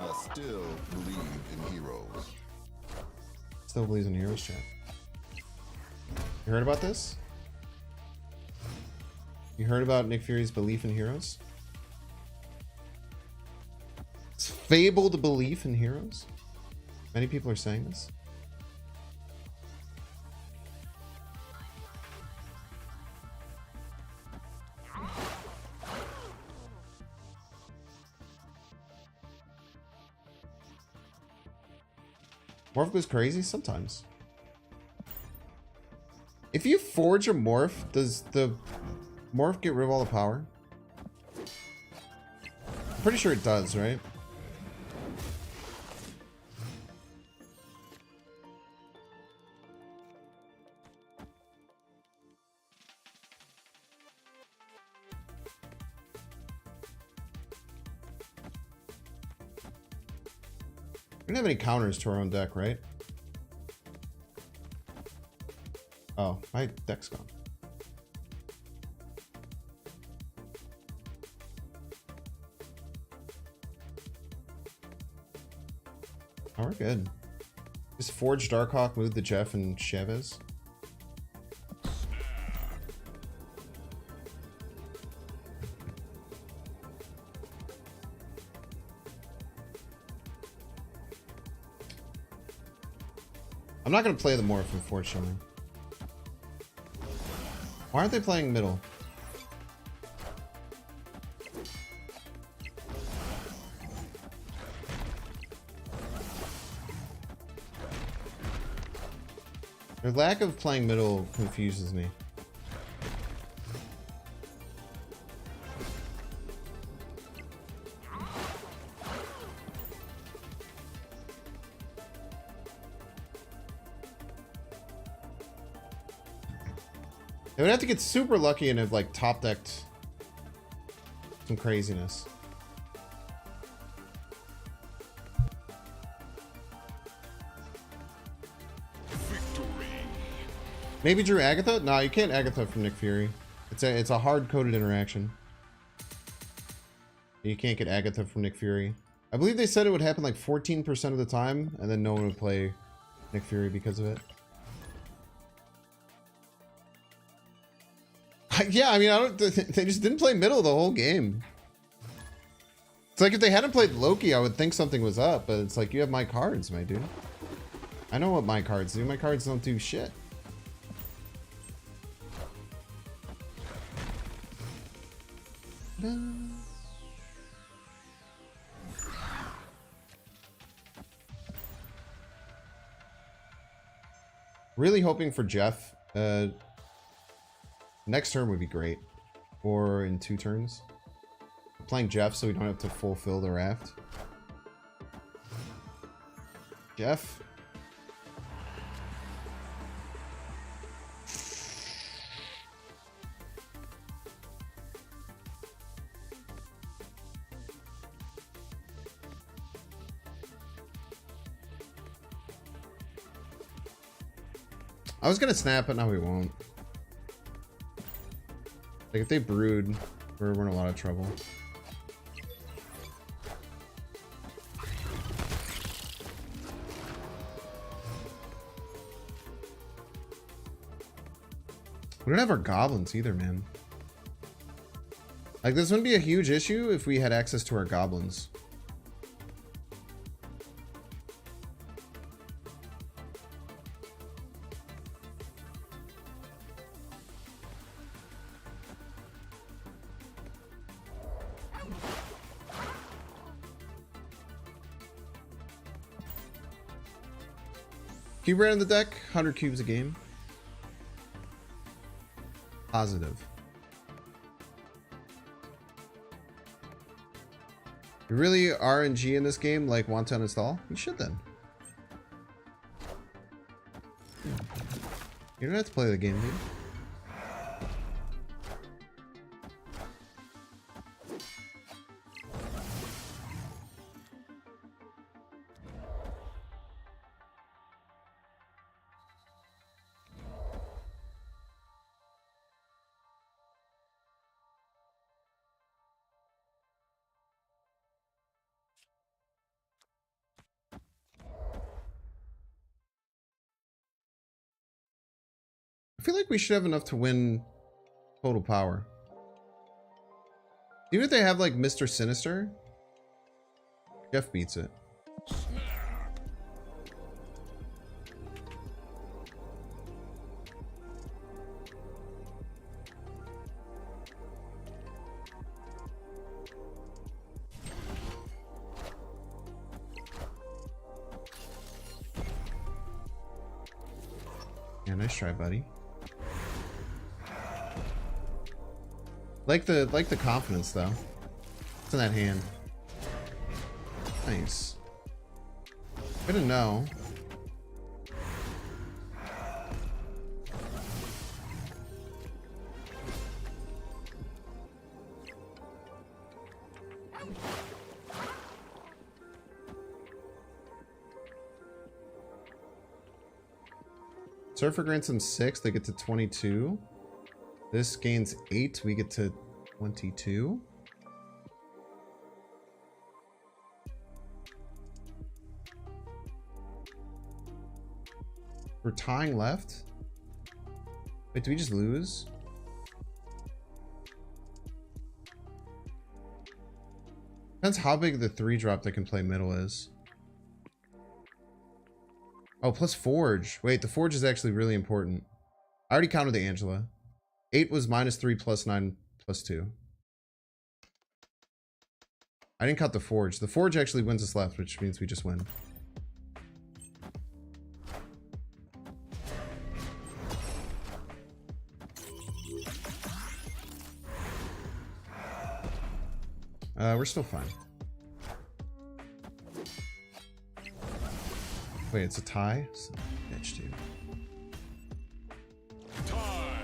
I still believe in heroes. Still believes in heroes, chat. You heard about this? You heard about Nick Fury's belief in heroes? It's fabled belief in heroes? Many people are saying this. Morph goes crazy sometimes. If you forge a morph, does the morph get rid of all the power? I'm pretty sure it does, right? We don't have any counters to our own deck, right? Oh, my deck's gone. Oh, we're good. Just forge Darkhawk, move the Jeff and Chavez. I'm not going to play the morph, unfortunately. Why aren't they playing middle? Their lack of playing middle confuses me. They would have to get super lucky and have like top decked some craziness. Maybe Drew Agatha? No, you can't Agatha from Nick Fury. It's a hard-coded interaction. You can't get Agatha from Nick Fury. I believe they said it would happen like 14% of the time, and then no one would play Nick Fury because of it. Yeah, I mean, they just didn't play middle the whole game. It's like if they hadn't played Loki, I would think something was up, but it's like you have my cards, my dude. I know what my cards do. My cards don't do shit. Really hoping for Jeff. Next turn would be great. Or in 2 turns. Playing Jeff so we don't have to fulfill the raft. Jeff. I was gonna snap it, now we won't. Like if they brood, we're in a lot of trouble. We don't have our goblins either, man. Like this wouldn't be a huge issue if we had access to our goblins. Cube ran in the deck, 100 cubes a game. Positive. You really RNG in this game like want to uninstall? You should then. You don't have to play the game, dude. I feel like we should have enough to win total power. Even if they have like Mr. Sinister, Jeff beats it. Yeah, nice try, buddy. Like the confidence though. What's in that hand? Nice. Good to know. Surfer grants them 6, they get to 22. This gains 8, we get to 22. We're tying left. Wait, do we just lose? Depends how big the 3 drop that can play middle is. Oh, plus Forge. Wait, the Forge is actually really important. I already counted the Angela. 8 was -3 plus 9 plus 2. I didn't count the Forge. The Forge actually wins us left, which means we just win. We're still fine. Wait, it's a tie? Bitch, dude. Tie.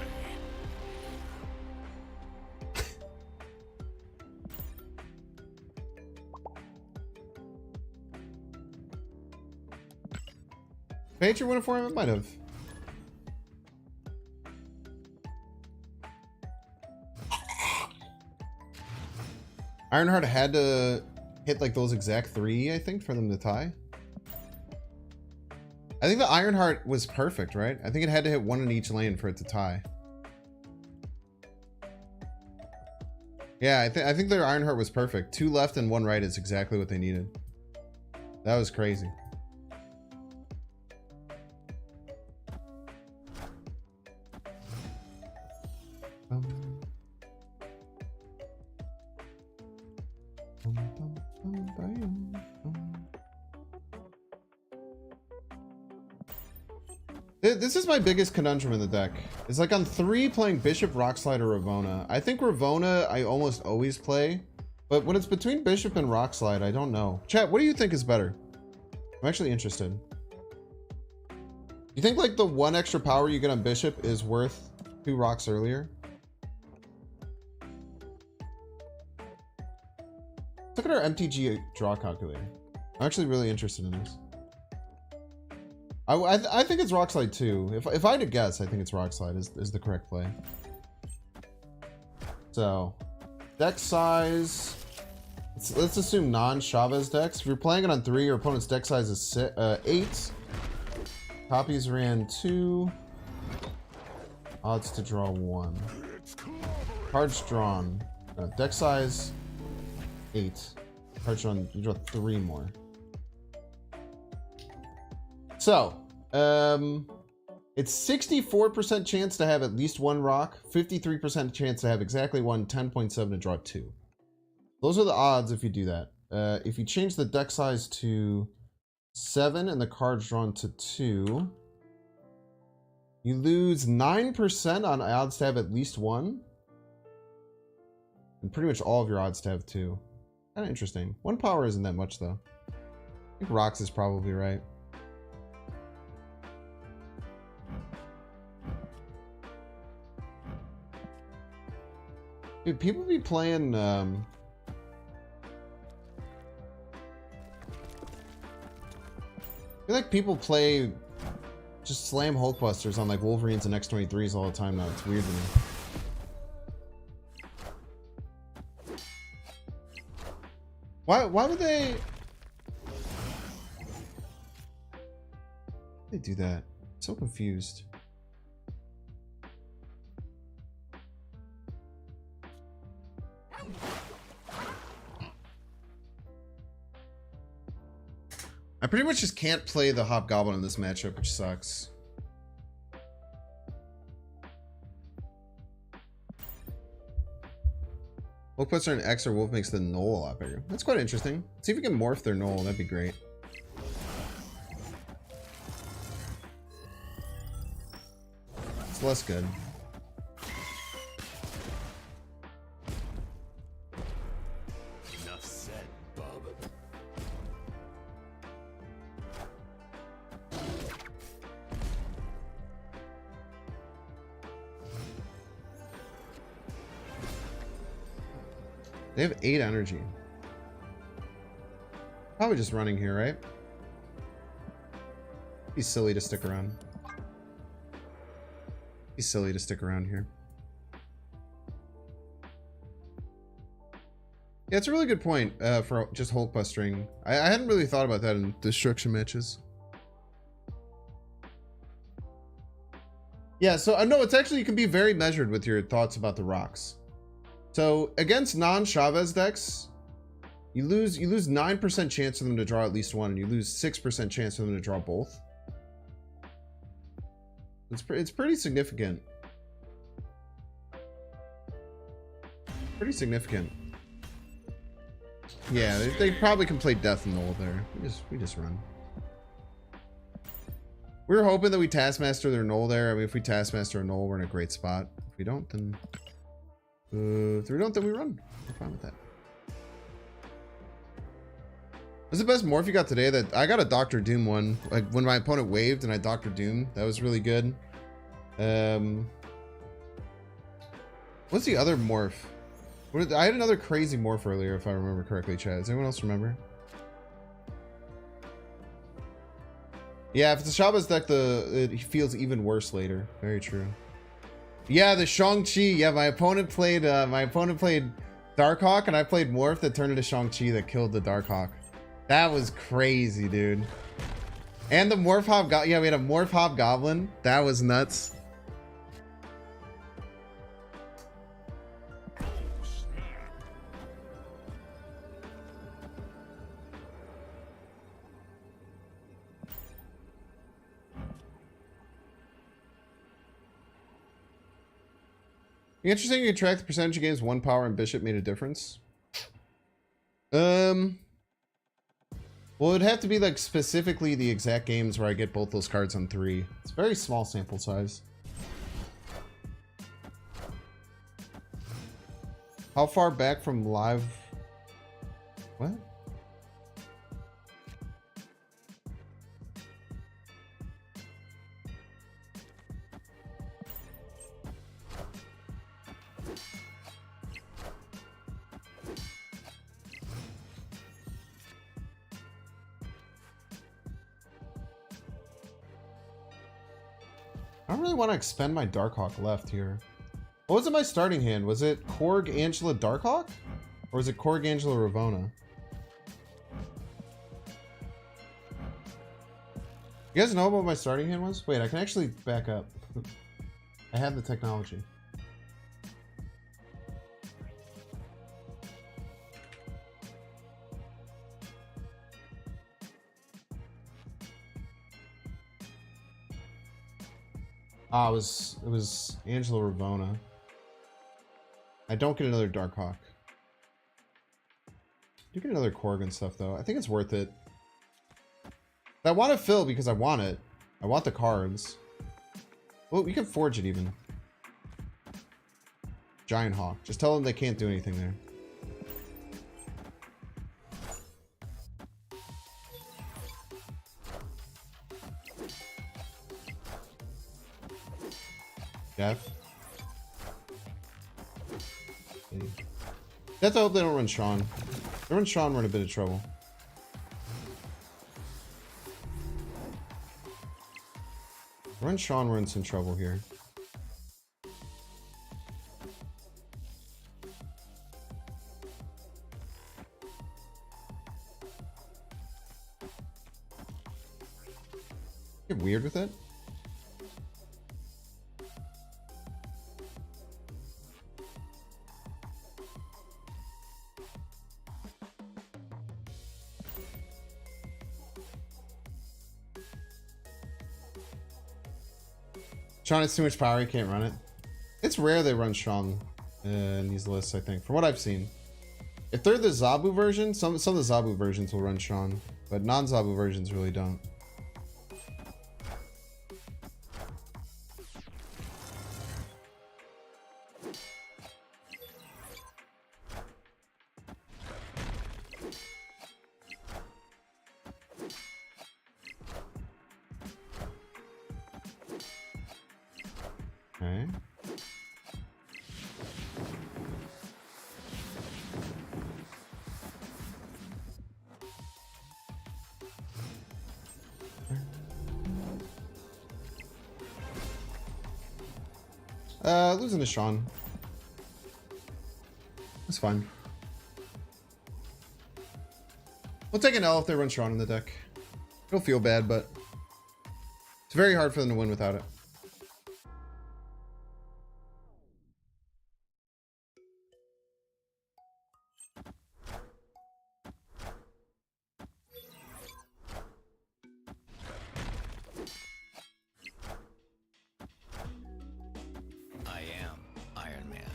Patriot win it for him? It might have. Ironheart had to hit like those exact 3, I think, for them to tie. I think the Ironheart was perfect, right? I think it had to hit 1 in each lane for it to tie. Yeah, I think their Ironheart was perfect. 2 left and 1 right is exactly what they needed. That was crazy. This is my biggest conundrum in the deck. It's like on 3 playing Bishop, Rockslide, or Ravona. I think Ravona I almost always play, but when it's between Bishop and Rockslide, I don't know. Chat, what do you think is better? I'm actually interested. You think like the 1 extra power you get on Bishop is worth 2 rocks earlier? Look at our MTG draw calculator. I'm actually really interested in this. I think it's Rockslide too. If I had to guess, I think it's Rockslide is the correct play. So, deck size. Let's assume non-Chavez decks. If you're playing it on 3, your opponent's deck size is 8. Copies ran 2. Odds to draw 1. Cards drawn. Deck size 8. Cards drawn. You draw 3 more. So, it's 64% chance to have at least 1 rock, 53% chance to have exactly 1, 10.7 to draw 2. Those are the odds if you do that. If you change the deck size to 7 and the cards drawn to 2, you lose 9% on odds to have at least 1. And pretty much all of your odds to have 2. Kind of interesting. 1 power isn't that much though. I think rocks is probably right. Dude, people be playing, I feel like people play just slam Hulkbusters on like Wolverines and X-23s all the time now. It's weird to me. Why would they do that? I'm so confused. I pretty much just can't play the Hobgoblin in this matchup, which sucks. Wolf puts her in X or Wolf makes the Knoll a lot bigger. That's quite interesting. Let's see if we can morph their Knoll. That'd be great. It's less good. They have 8 energy. Probably just running here, right? Be silly to stick around. Be silly to stick around here. Yeah, it's a really good point for just Hulkbustering. I hadn't really thought about that in destruction matches. Yeah, so no, it's actually, you can be very measured with your thoughts about the rocks. So against non-Chavez decks, you lose 9% chance for them to draw at least 1, and you lose 6% chance for them to draw both. It's pretty significant. Pretty significant. Yeah, they probably can play Death and Knoll there. We just run. We were hoping that we Taskmaster their Knoll there. I mean, if we Taskmaster a Knoll, we're in a great spot. If we don't, then if we don't, then we run. We're fine with that. What's the best morph you got today? That I got a Dr. Doom one. Like when my opponent waved and I Dr. Doom. That was really good. What's the other morph? I had another crazy morph earlier, if I remember correctly, Chad. Does anyone else remember? Yeah, if it's a Shaba's deck, it feels even worse later. Very true. Yeah, the Shang-Chi. Yeah, my opponent played Darkhawk, and I played Morph that turned into Shang-Chi that killed the Darkhawk. That was crazy, dude. And the Morph Hobgoblin. Yeah, we had a Morph Hobgoblin. That was nuts. Interesting you could track the percentage of games one power and bishop made a difference. Well, it'd have to be like specifically the exact games where I get both those cards on 3. It's a very small sample size. How far back from live? What? I don't really want to expend my Darkhawk left here. What was it my starting hand? Was it Korg, Angela, Darkhawk? Or was it Korg, Angela, Ravona? You guys know what my starting hand was? Wait, I can actually back up. I have the technology. Ah, it was Angela Ravona. I don't get another Darkhawk. You get another Korg and stuff though. I think it's worth it. I want to fill because I want it. I want the cards. Well, we can forge it even. Giant Hawk. Just tell them they can't do anything there. Jeff. That's I hope they don't run Sean. If they run Sean, we're in a bit of trouble. Run Sean, we're in some trouble here. Get weird with it. Sean has too much power, he can't run it. It's rare they run Sean in these lists, I think, from what I've seen. If they're the Zabu version, some of the Zabu versions will run Sean, but non-Zabu versions really don't. Okay. Losing to Sean. That's fine. We'll take an L if they run Sean in the deck. It'll feel bad, but it's very hard for them to win without it. I am Iron Man.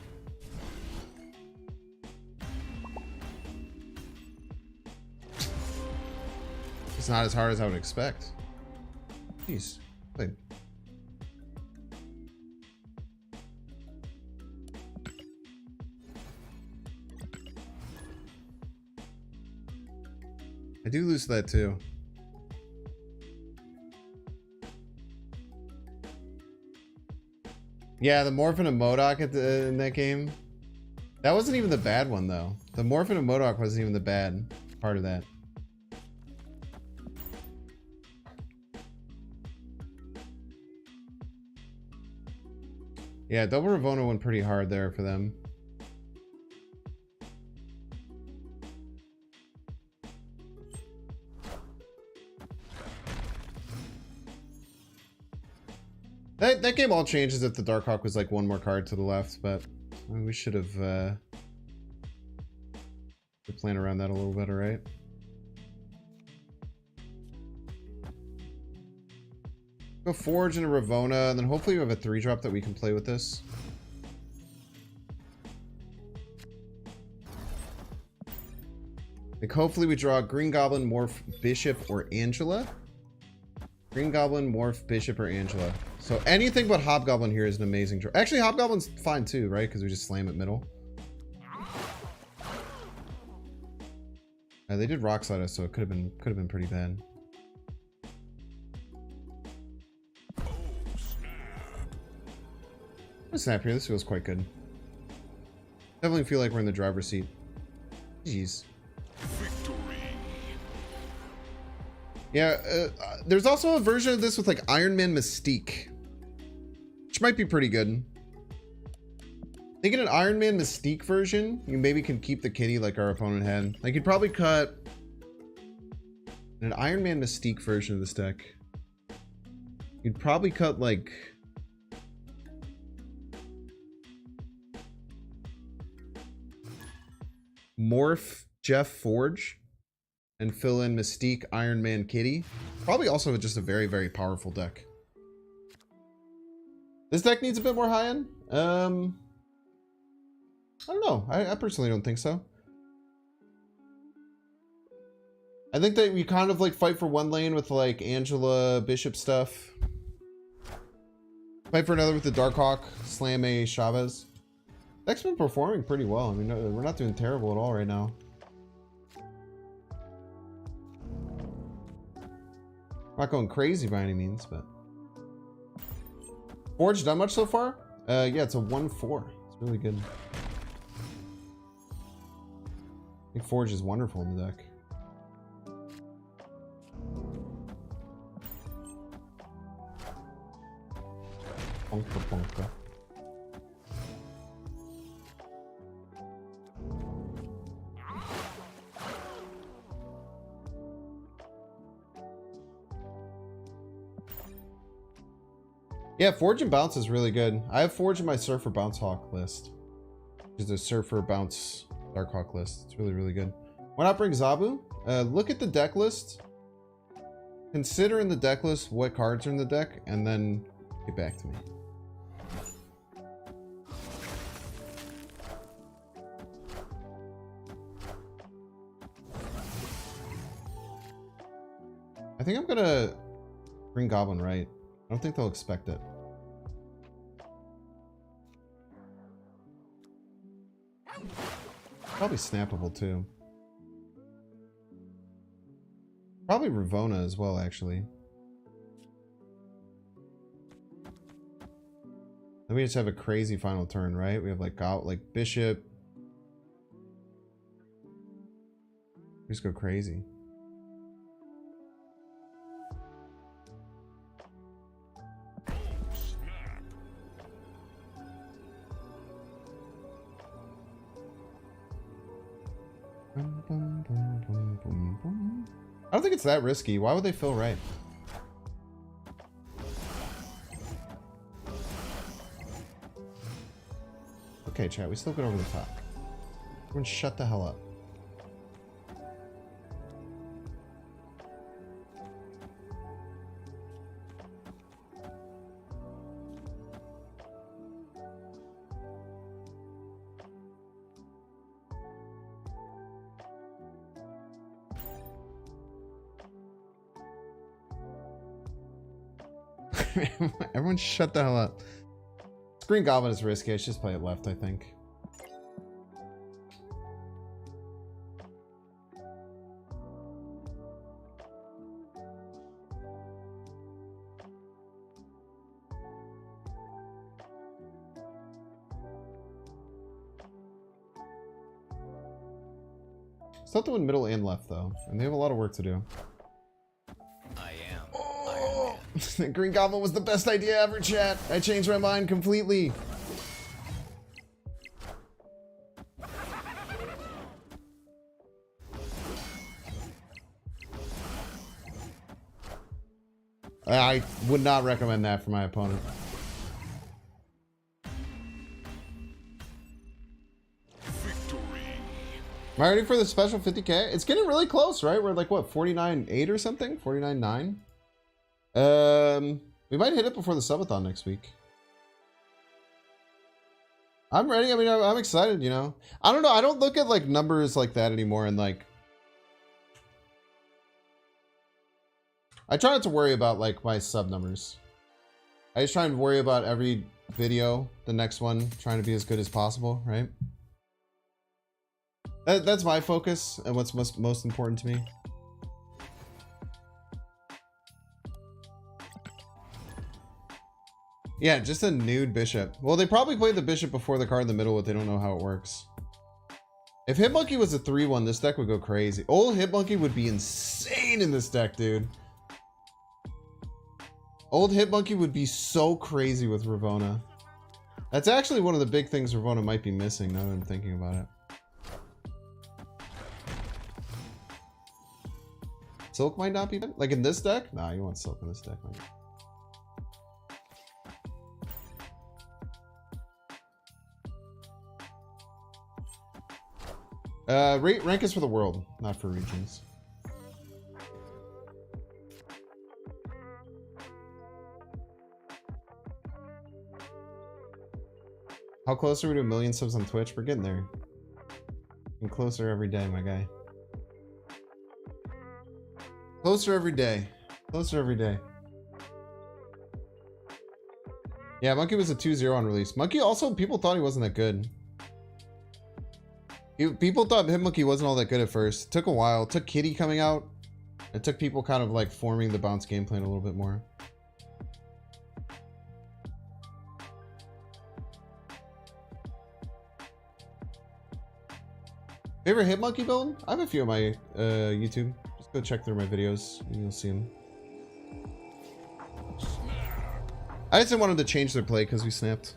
It's not as hard as I would expect. Jeez. Wait. I do lose that too. Yeah, the Morphin and Modok in that game. That wasn't even the bad one though. The Morphin and Modok wasn't even the bad part of that. Yeah, double Ravona went pretty hard there for them. That game all changes if the Darkhawk was like one more card to the left, but we should have planned around that a little better, right? Go Forge and a Ravona, and then hopefully we have a 3-drop that we can play with this. Like hopefully we draw Green Goblin, Morph, Bishop, or Angela. Green Goblin, Morph, Bishop, or Angela. So anything but Hobgoblin here is an amazing draw. Actually, Hobgoblin's fine too, right? Because we just slam it middle. They did Rock Slide us, so it could have been pretty bad. Snap here. This feels quite good. Definitely feel like we're in the driver's seat. Jeez. Yeah, there's also a version of this with like Iron Man Mystique, which might be pretty good. I think in an Iron Man Mystique version, you maybe can keep the kitty like our opponent had. Like you'd probably cut in an Iron Man Mystique version of this deck. You'd probably cut like Morph Jeff Forge and fill in Mystique Iron Man Kitty. Probably also just a very, very powerful deck. This deck needs a bit more high end. I don't know. I personally don't think so. I think that we kind of like fight for one lane with like Angela Bishop stuff. Fight for another with the Darkhawk, slam a Chavez. Deck's been performing pretty well. I mean, we're not doing terrible at all right now. Not going crazy by any means, but Forge done much so far? Yeah, it's a 1-4. It's really good. I think Forge is wonderful in the deck. Ponka ponka. Yeah, Forge and Bounce is really good. I have Forge in my Surfer Bounce Hawk list. Which is a Surfer Bounce Darkhawk list. It's really, really good. Why not bring Zabu? Look at the deck list. Consider in the deck list what cards are in the deck, and then get back to me. I think I'm gonna bring Goblin right. I don't think they'll expect it. Probably snappable too. Probably Ravona as well, actually. Then we just have a crazy final turn, right? We have like Bishop. We just go crazy. I don't think it's that risky. Why would they fill right? Okay, chat, we still get over the top. Everyone shut the hell up. Everyone shut the hell up. Green Goblin is risky. I should just play it left, I think. Still doing middle and left, though. And they have a lot of work to do. Green Goblin was the best idea ever, chat. I changed my mind completely. I would not recommend that for my opponent. Am I ready for the special 50k? It's getting really close, right? We're like, what, 49.8 or something? 49.9? We might hit it before the subathon next week. I'm ready. I mean, I'm excited, you know. I don't know. I don't look at like numbers like that anymore. And like, I try not to worry about like my sub numbers. I just try and worry about every video, the next one, trying to be as good as possible, right? That's my focus and what's most important to me. Yeah, just a nude bishop. Well, they probably played the bishop before the card in the middle, but they don't know how it works. If Hitmonkey was a 3-1, this deck would go crazy. Old Hitmonkey would be insane in this deck, dude. Old Hitmonkey would be so crazy with Ravona. That's actually one of the big things Ravona might be missing now that I'm thinking about it. Silk might not be like in this deck. Nah, you want Silk in this deck. Rank is for the world, not for regions. How close are we to 1 million subs on Twitch? We're getting there. And closer every day, my guy. Closer every day. Closer every day. Yeah, Monkey was a 2-0 on release. Monkey also, people thought he wasn't that good. People thought Hitmonkey wasn't all that good at first. It took a while. It took Kitty coming out. It took people kind of like forming the bounce game plan a little bit more. Favorite Hitmonkey build? I have a few on my YouTube. Just go check through my videos and you'll see them. I just didn't want them to change their play because we snapped.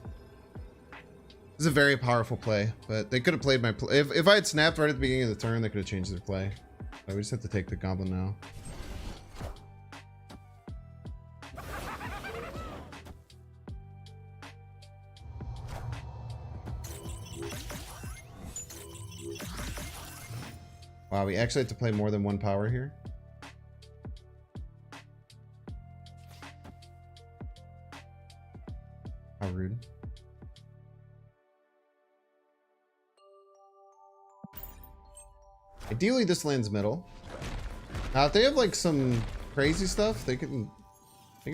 It's a very powerful play, but they could have played my play. If I had snapped right at the beginning of the turn, they could have changed their play. So we just have to take the goblin now. Wow, we actually have to play more than one power here. How rude. Ideally, this lands middle. Now, if they have like some crazy stuff, they can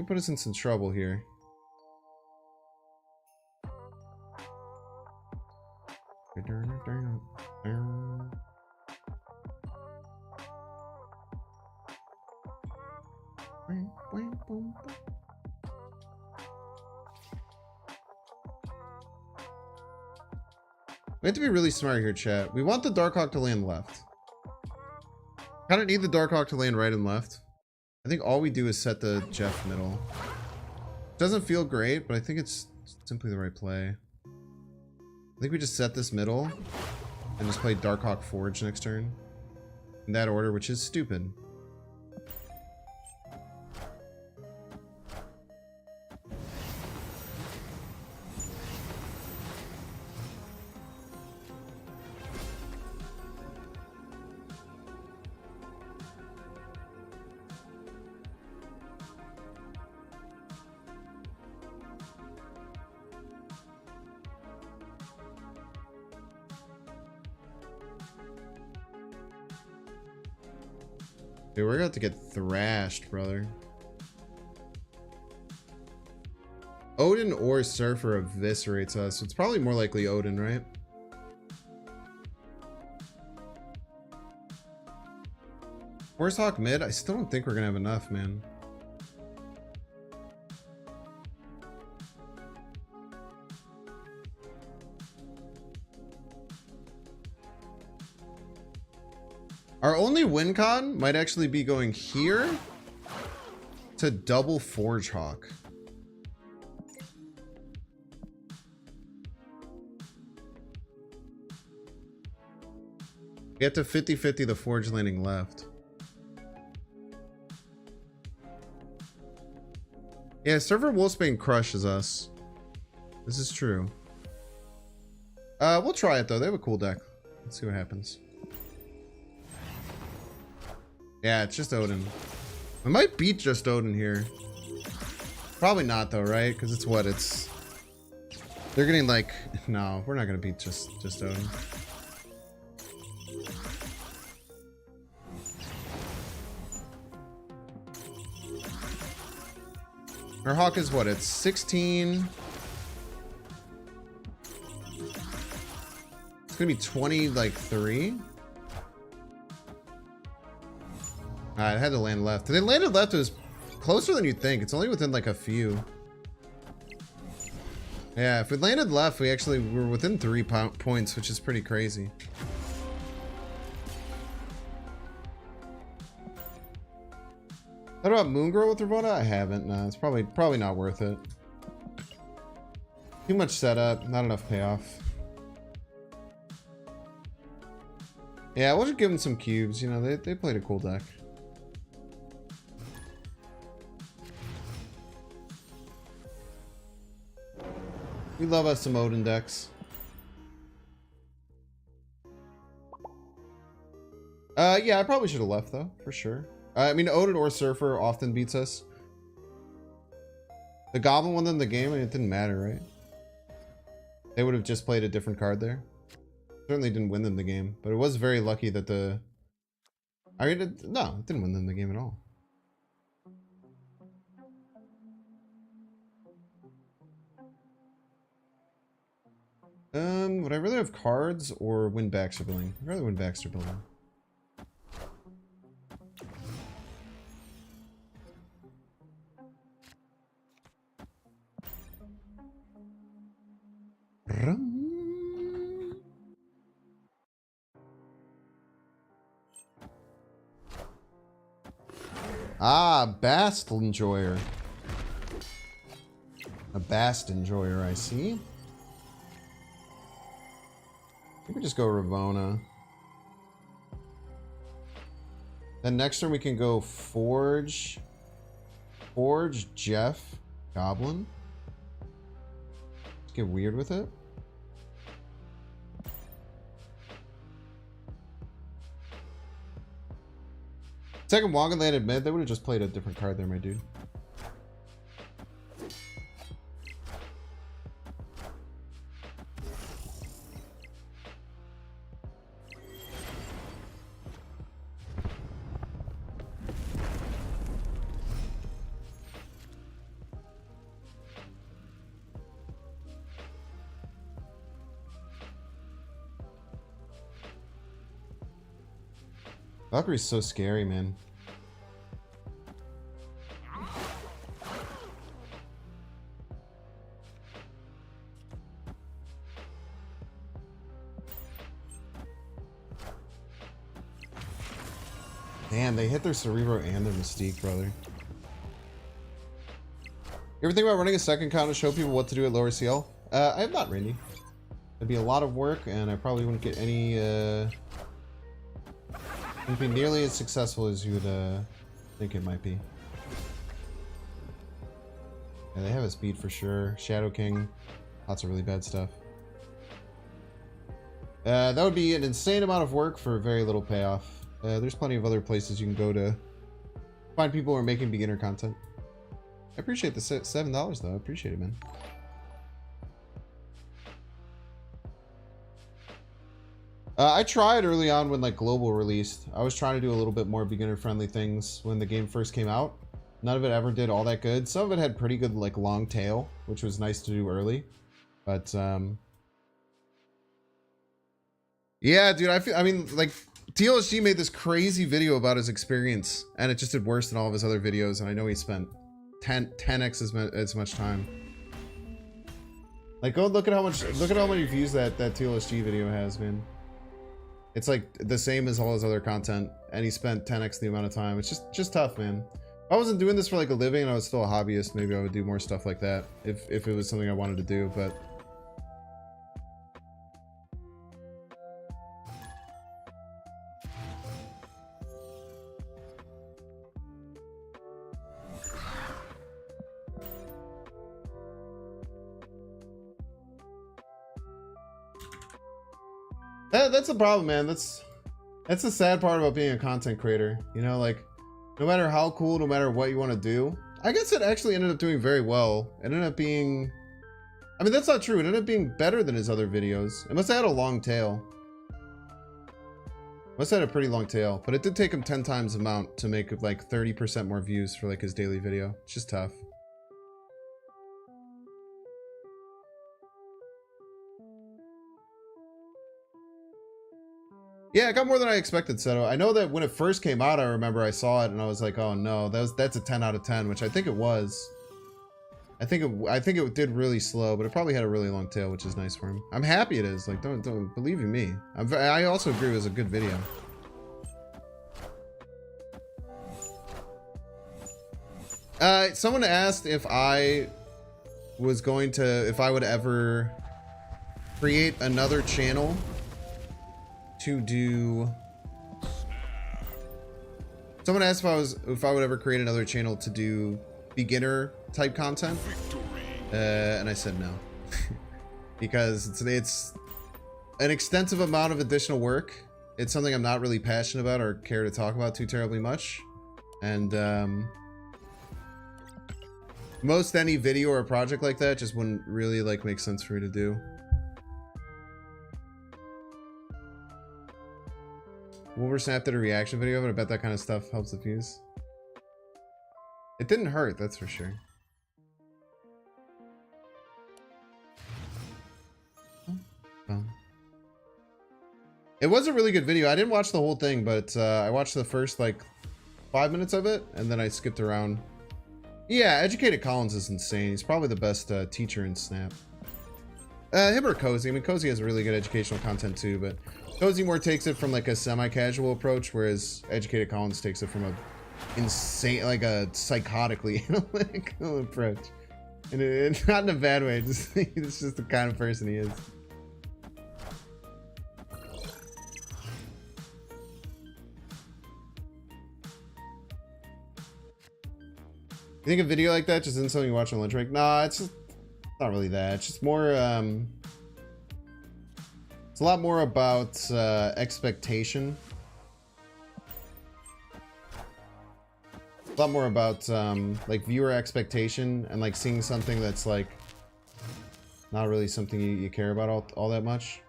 put us in some trouble here. We have to be really smart here, chat. We want the Darkhawk to land left. Kind of need the Darkhawk to land right and left. I think all we do is set the Jeff middle. Doesn't feel great, but I think it's simply the right play. I think we just set this middle and just play Darkhawk Forge next turn. In that order, which is stupid. Dude, we're about to get thrashed, brother. Odin or Surfer eviscerates us. It's probably more likely Odin, right? Horse Hawk mid? I still don't think we're gonna have enough, man. Our only win con might actually be going here to double Forge Hawk. Get to 50-50 the Forge landing left. Yeah, server Wolfsbane crushes us. This is true. We'll try it though. They have a cool deck. Let's see what happens. Yeah, it's just Odin. I might beat just Odin here. Probably not though, right? Because it's what? It's... They're getting like... No, we're not going to beat just Odin. Our Hawk is what? It's 16. It's gonna be 20, like 3. It had to land left. They landed left. It was closer than you'd think. It's only within like a few. Yeah, if we landed left, we actually were within 3 points, which is pretty crazy. What about Moongirl with Ravona? I haven't. No, it's probably not worth it. Too much setup, not enough payoff. Yeah, we'll just give them some cubes. You know, they played a cool deck. We love us some Odin decks. Yeah, I probably should have left though, for sure. I mean, Odin or Surfer often beats us. The Goblin won them the game, and it didn't matter, right? They would have just played a different card there. Certainly didn't win them the game, but it was very lucky that the... I mean, no, it didn't win them the game at all. Would I rather have cards or win Baxter Building? I'd rather win Baxter Building. Ah, Bast Enjoyer. A Bast Enjoyer, I see. We could just go Ravona. Then next turn we can go Forge. Forge, Jeff, Goblin. Let's get weird with it. Second Wagon landed mid, they would have just played a different card there, my dude. Valkyrie's so scary, man. Damn, they hit their Cerebro and their Mystique, brother. You ever think about running a second account to show people what to do at lower CL? I have not, Randy. It'd be a lot of work, and I probably wouldn't get any, wouldn't be nearly as successful as you would think it might be. Yeah, they have a speed for sure. Shadow King, lots of really bad stuff. That would be an insane amount of work for very little payoff. There's plenty of other places you can go to find people who are making beginner content. I appreciate the $7 though. I appreciate it, man. I tried early on when like Global released. I was trying to do a little bit more beginner friendly things when the game first came out. None of it ever did all that good. Some of it had pretty good like long tail, which was nice to do early. But yeah, dude, I mean like TLSG made this crazy video about his experience and it just did worse than all of his other videos, and I know he spent 10x as much time. Like, go look at how many views that TLSG video has, man. It's like the same as all his other content, and he spent 10x the amount of time. It's just tough, man. If I wasn't doing this for like a living and I was still a hobbyist, maybe I would do more stuff like that if it was something I wanted to do, but That's the problem, man. That's the sad part about being a content creator. You know, like, no matter how cool, no matter what you want to do. I guess it actually ended up doing very well. It ended up being... I mean, that's not true. It ended up being better than his other videos. It must have had a long tail. Must have had a pretty long tail. But it did take him 10 times the amount to make like 30% more views for like his daily video. It's just tough. Yeah, it got more than I expected, Seto. I know that when it first came out, I remember I saw it and I was like, oh no, that's a 10 out of 10, which I think it was. I think it did really slow, but it probably had a really long tail, which is nice for him. I'm happy it is. Like, don't believe you me. I also agree it was a good video. Someone asked if I would ever create another channel to do. Someone asked if I would ever create another channel to do beginner type content, and I said no. Because it's an extensive amount of additional work. It's something I'm not really passionate about or care to talk about too terribly much, and most any video or a project like that just wouldn't really like make sense for me to do. Wolversnap did a reaction video, but I bet that kind of stuff helps the views. It didn't hurt, that's for sure. It was a really good video. I didn't watch the whole thing, but I watched the first like 5 minutes of it, and then I skipped around. Yeah, Educated Collins is insane. He's probably the best teacher in Snap. Him or Cozy. I mean, Cozy has really good educational content too, but Cozy more takes it from like a semi-casual approach, whereas Educated Collins takes it from a insane, like a psychotically analytical approach. And it's not in a bad way, it's just the kind of person he is. You think a video like that just isn't something you watch on lunch break? Nah, it's not really that. It's just more, it's a lot more about expectation. A lot more about like viewer expectation and like seeing something that's like not really something you care about all that much.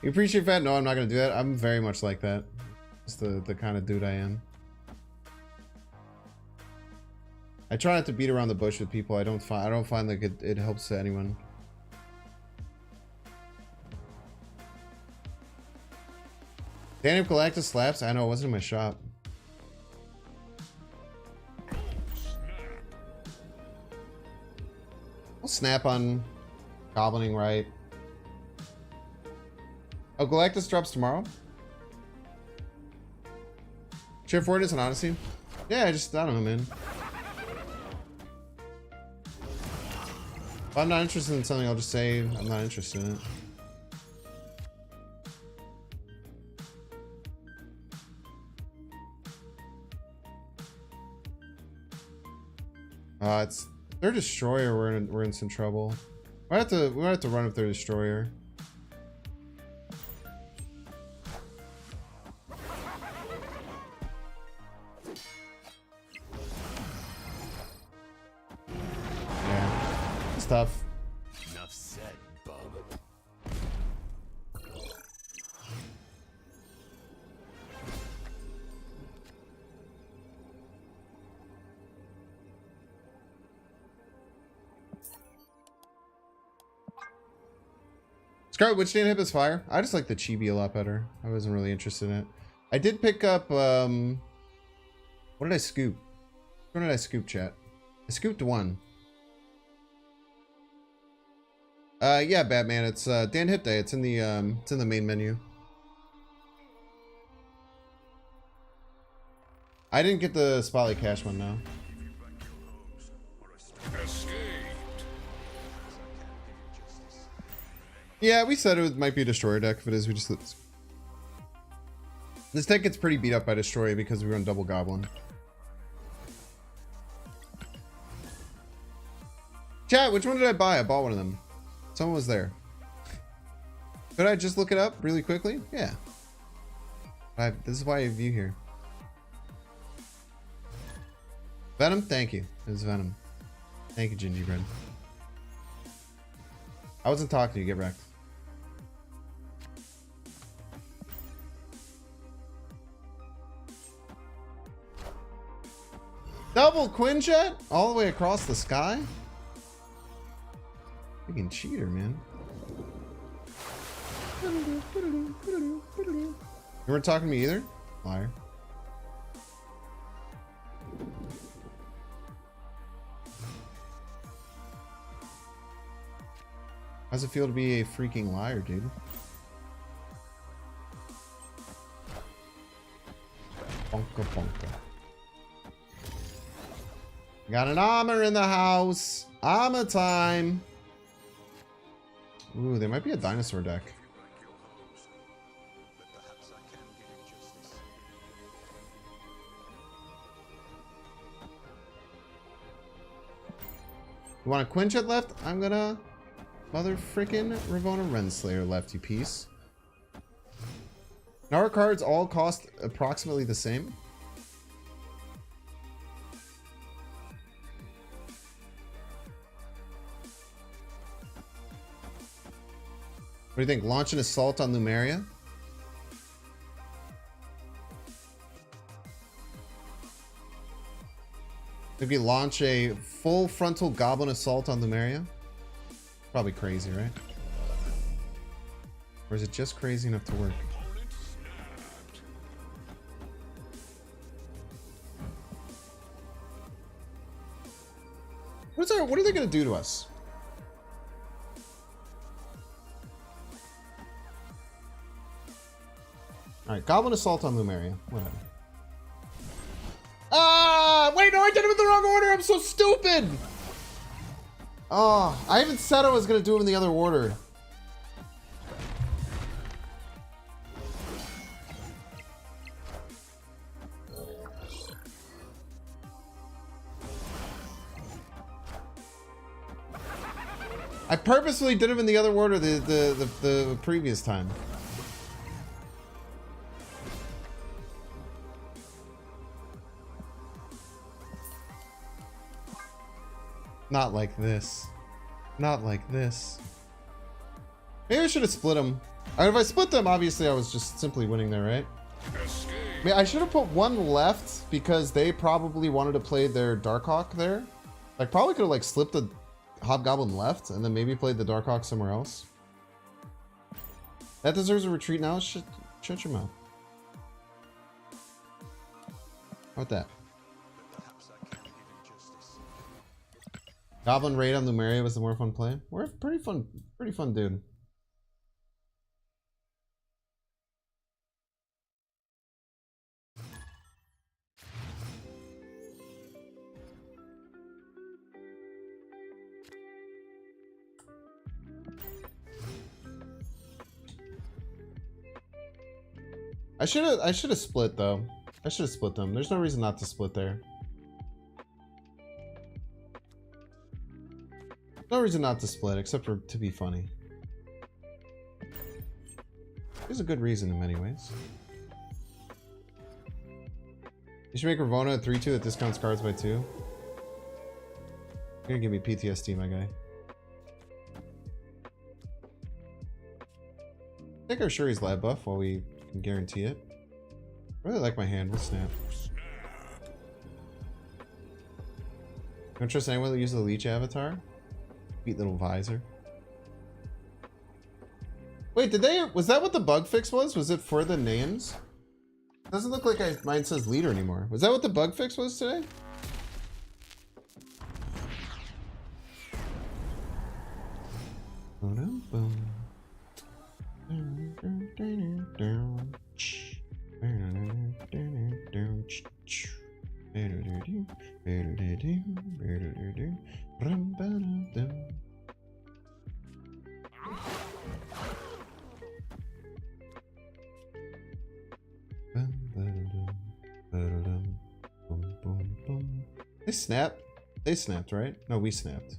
You appreciate that? No, I'm not gonna do that. I'm very much like that. Just the kind of dude I am. I try not to beat around the bush with people. I don't find like it helps anyone. Daniel Galactus slaps. I know it wasn't in my shop. I'll snap on goblining, right? Oh, Galactus drops tomorrow? Cheer for it is an Odyssey? Yeah, I don't know, man. If I'm not interested in something, I'll just say I'm not interested in it. It's their destroyer. We're in some trouble. We might have to run with their destroyer. Yeah, it's tough. Enough said, bub. Scarlet Witch didn't hit his fire. I just like the chibi a lot better. I wasn't really interested in it. I did pick up, what did I scoop? What did I scoop, chat? I scooped one. Yeah, Batman. It's Dan Hit Day. It's in the main menu. I didn't get the Spotlight Cash one now. Yeah, we said it might be a destroyer deck. If it is, we just lose. This deck gets pretty beat up by Destroy because we run double Goblin. Chat, which one did I buy? I bought one of them. Someone was there. Could I just look it up really quickly? Yeah. This is why I have you here. Venom? Thank you. It was Venom. Thank you, Gingerbread. I wasn't talking to you. Get wrecked. Double Quinjet? All the way across the sky? Freaking cheater, man. You weren't talking to me either? Liar. How's it feel to be a freaking liar, dude? Bonka bonka. Got an armor in the house. Armor time. Ooh, there might be a dinosaur deck. You want a Quinjet left? I'm gonna mother frickin' Ravonna Renslayer left, you piece. Now our cards all cost approximately the same. What do you think? Launch an assault on Lumeria? Maybe launch a full frontal goblin assault on Lumeria? Probably crazy, right? Or is it just crazy enough to work? What are they gonna do to us? Alright, Goblin Assault on Lumeria. Whatever. Ah! Wait, no, I did it in the wrong order! I'm so stupid! Oh, I even said I was gonna do them in the other order. I purposely did them in the other order the previous time. Not like this. Not like this. Maybe I should have split them. If I split them, obviously I was just simply winning there, right? I mean, I should have put one left because they probably wanted to play their Darkhawk there. I probably could have like slipped the Hobgoblin left and then maybe played the Darkhawk somewhere else. That deserves a retreat now. Shut your mouth. How about that? Goblin Raid on Lumeria was the more fun play. We're pretty fun dude. I should have split though. I should have split them. There's no reason not to split there. No reason not to split, except for to be funny. There's a good reason in many ways. You should make Ravonna a 3-2 that discounts cards by 2. You're gonna give me PTSD, my guy. I think our Shuri's lab buff while we can guarantee it. I really like my hand. We'll snap. Don't trust anyone that uses the Leech avatar? Sweet little visor. Wait, was that what the bug fix was? Was it for the names? Doesn't look like mine says leader anymore. Was that what the bug fix was today? They snapped. They snapped, right? No, we snapped.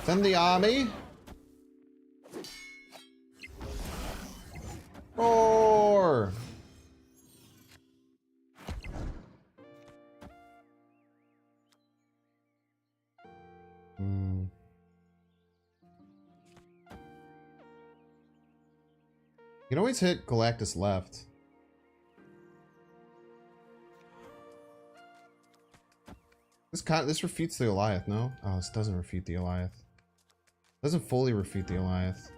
Send the army. Roar. You can always hit Galactus left. This refutes the Goliath, no? Oh, this doesn't refute the Goliath. Doesn't fully refute the Goliath.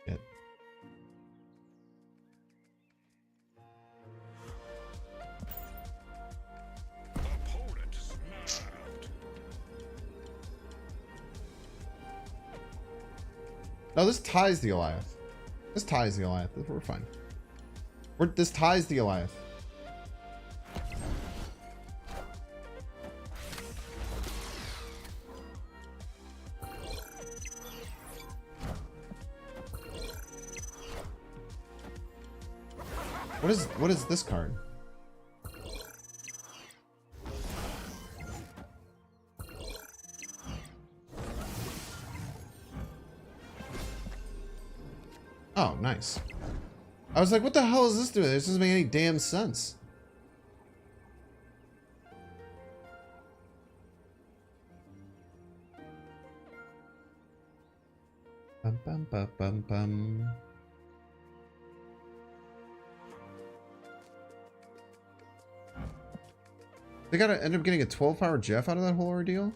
Shit. No, this ties the Goliath. This ties the Goliath. We're fine. This ties the Goliath. What is this card? Oh, nice. I was like, what the hell is this doing? This doesn't make any damn sense. Bum bum bum bum bum. They gotta end up getting a 12-power Jeff out of that whole ordeal?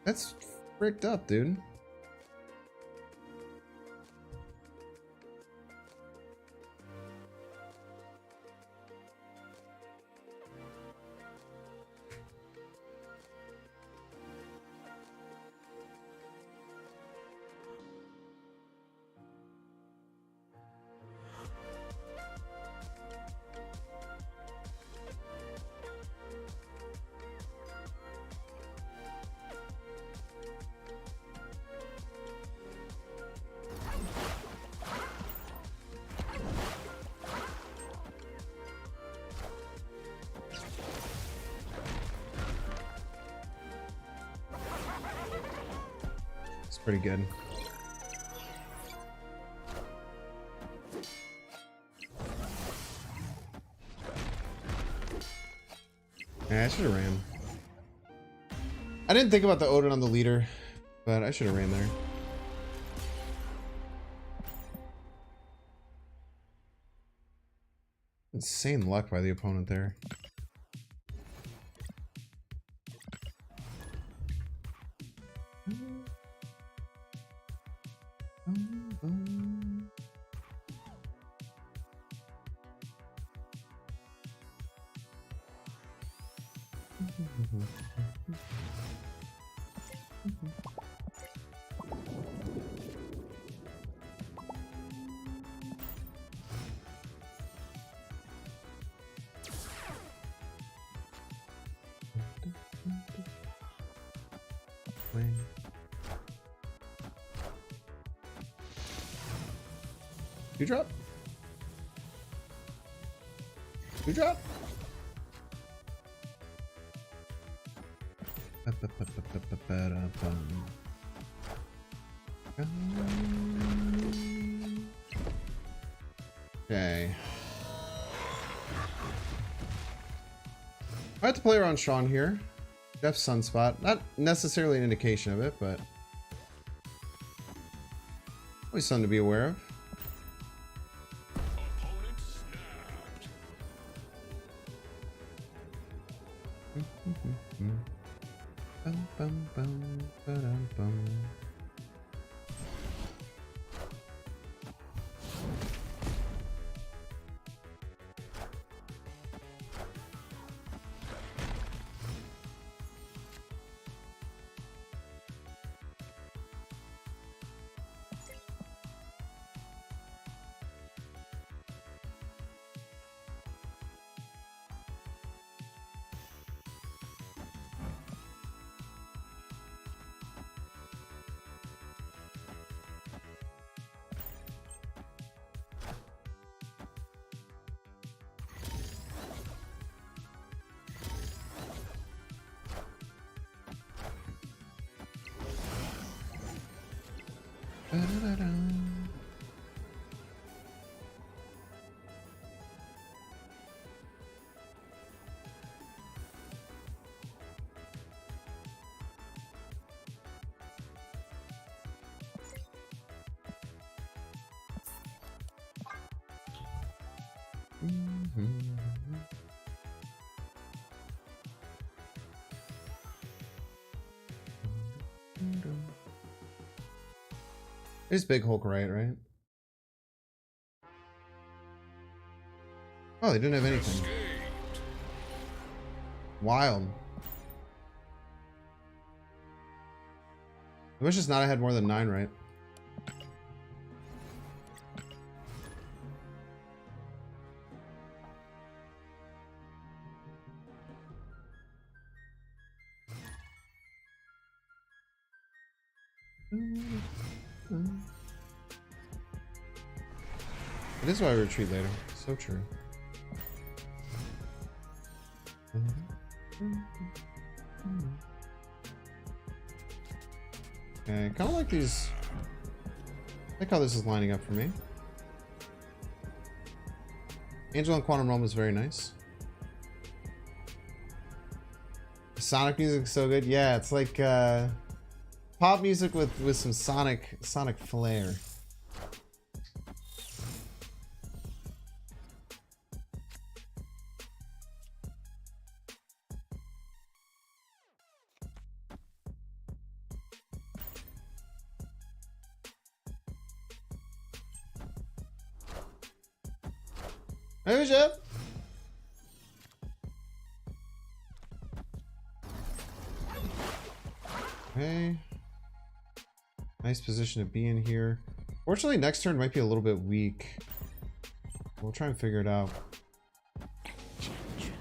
That's fricked up, dude. Pretty good. Yeah, I should have ran. I didn't think about the Odin on the leader, but I should have ran there. Insane luck by the opponent there. You drop? You drop? Okay. I have to play around Sean here. Jeff's Sunspot. Not necessarily an indication of it, but always something to be aware of. Ba-da-da-da. There's Big Hulk, right? Oh, they didn't have anything. Wild. I wish it's not I had more than 9 right. It is why I retreat later. So true. Okay, kind of like these. I like how this is lining up for me. Angel and Quantum Realm is very nice. Sonic music is so good. Yeah, it's like pop music with some Sonic flair. Hey, Bishop. Okay. Nice position to be in here. Fortunately, next turn might be a little bit weak. We'll try and figure it out.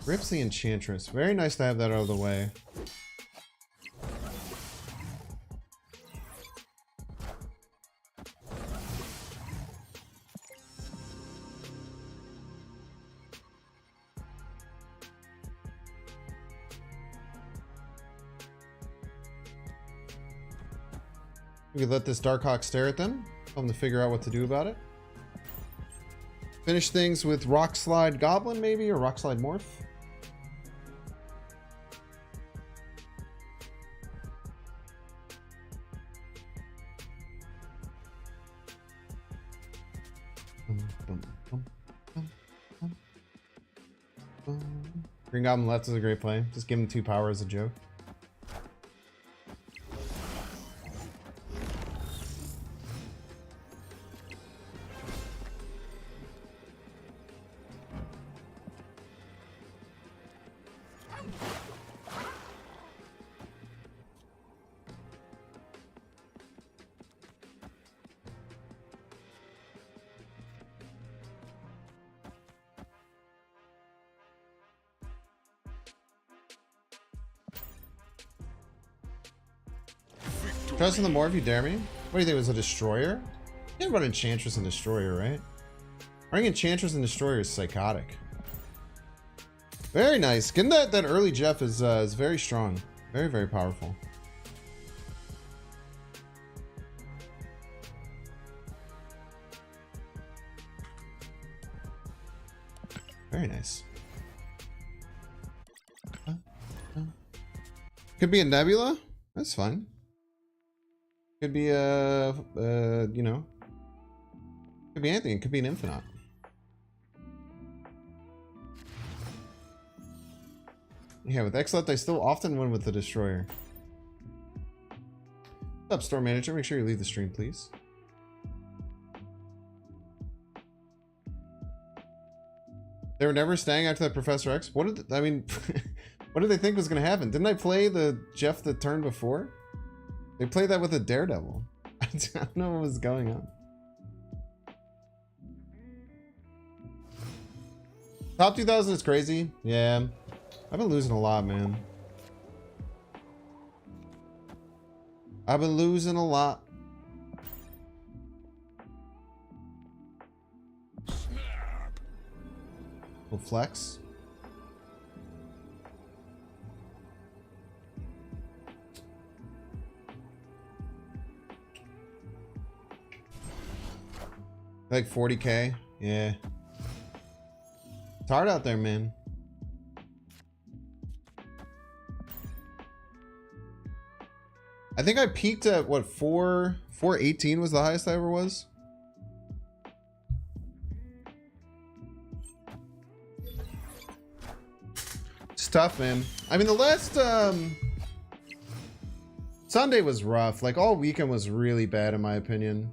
Rips the Enchantress. Very nice to have that out of the way. We could let this Darkhawk stare at them. Tell them to figure out what to do about it. Finish things with Rock Slide Goblin, maybe, or Rock Slide Morph. Green Goblin left is a great play. Just give him 2 power as a joke. Trust in the more if you dare me. What do you think, it was a destroyer? You can't run Enchantress and Destroyer, right? Running Enchantress and Destroyer is psychotic. Very nice. Getting that early Jeff is very strong. Very, very powerful. Very nice. Could be a Nebula. That's fine. Could be a, you know, could be anything. It could be an Infinite. Yeah, with X-Left, I still often win with the Destroyer. What's up, Store Manager? Make sure you leave the stream, please. They were never staying after that Professor X? What did, I mean, what did they think was going to happen? Didn't I play the Jeff the turn before? They played that with a Daredevil. I don't know what was going on. Top 2000 is crazy. Yeah. I've been losing a lot, man. I've been losing a lot. We'll flex. Like 40k? Yeah. It's hard out there, man. I think I peaked at what, 418 was the highest I ever was. It's tough, man. I mean, the last Sunday was rough. Like, all weekend was really bad in my opinion.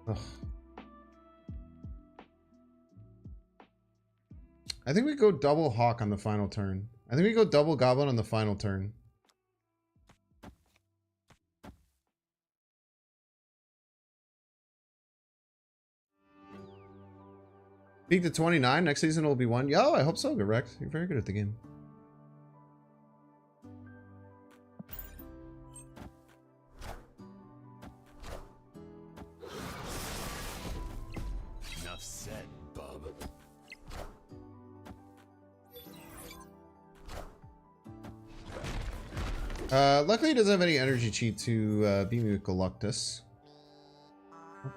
Ugh. I think we go double Hawk on the final turn. I think we go double Goblin on the final turn. Peak to 29. Next season will be 1. Yo, I hope so, Rex. You're very good at the game. Enough said, bub. Luckily, he doesn't have any energy cheat to beat me with Galactus. I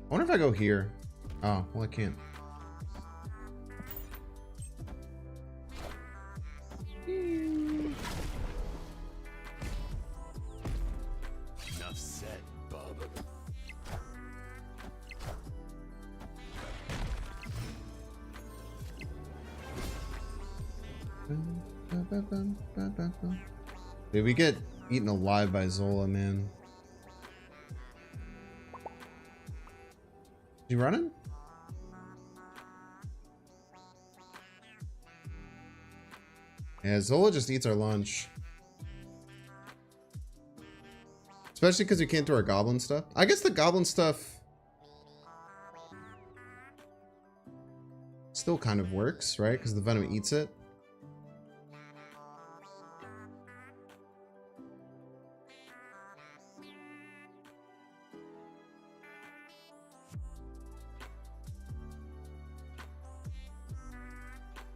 wonder if I go here. Oh, well, I can't. Enough said, bub. Dude, we get eaten alive by Zola, man. Is he running? Yeah, Zola just eats our lunch. Especially because we can't do our goblin stuff. I guess the goblin stuff still kind of works, right? Because the venom eats it.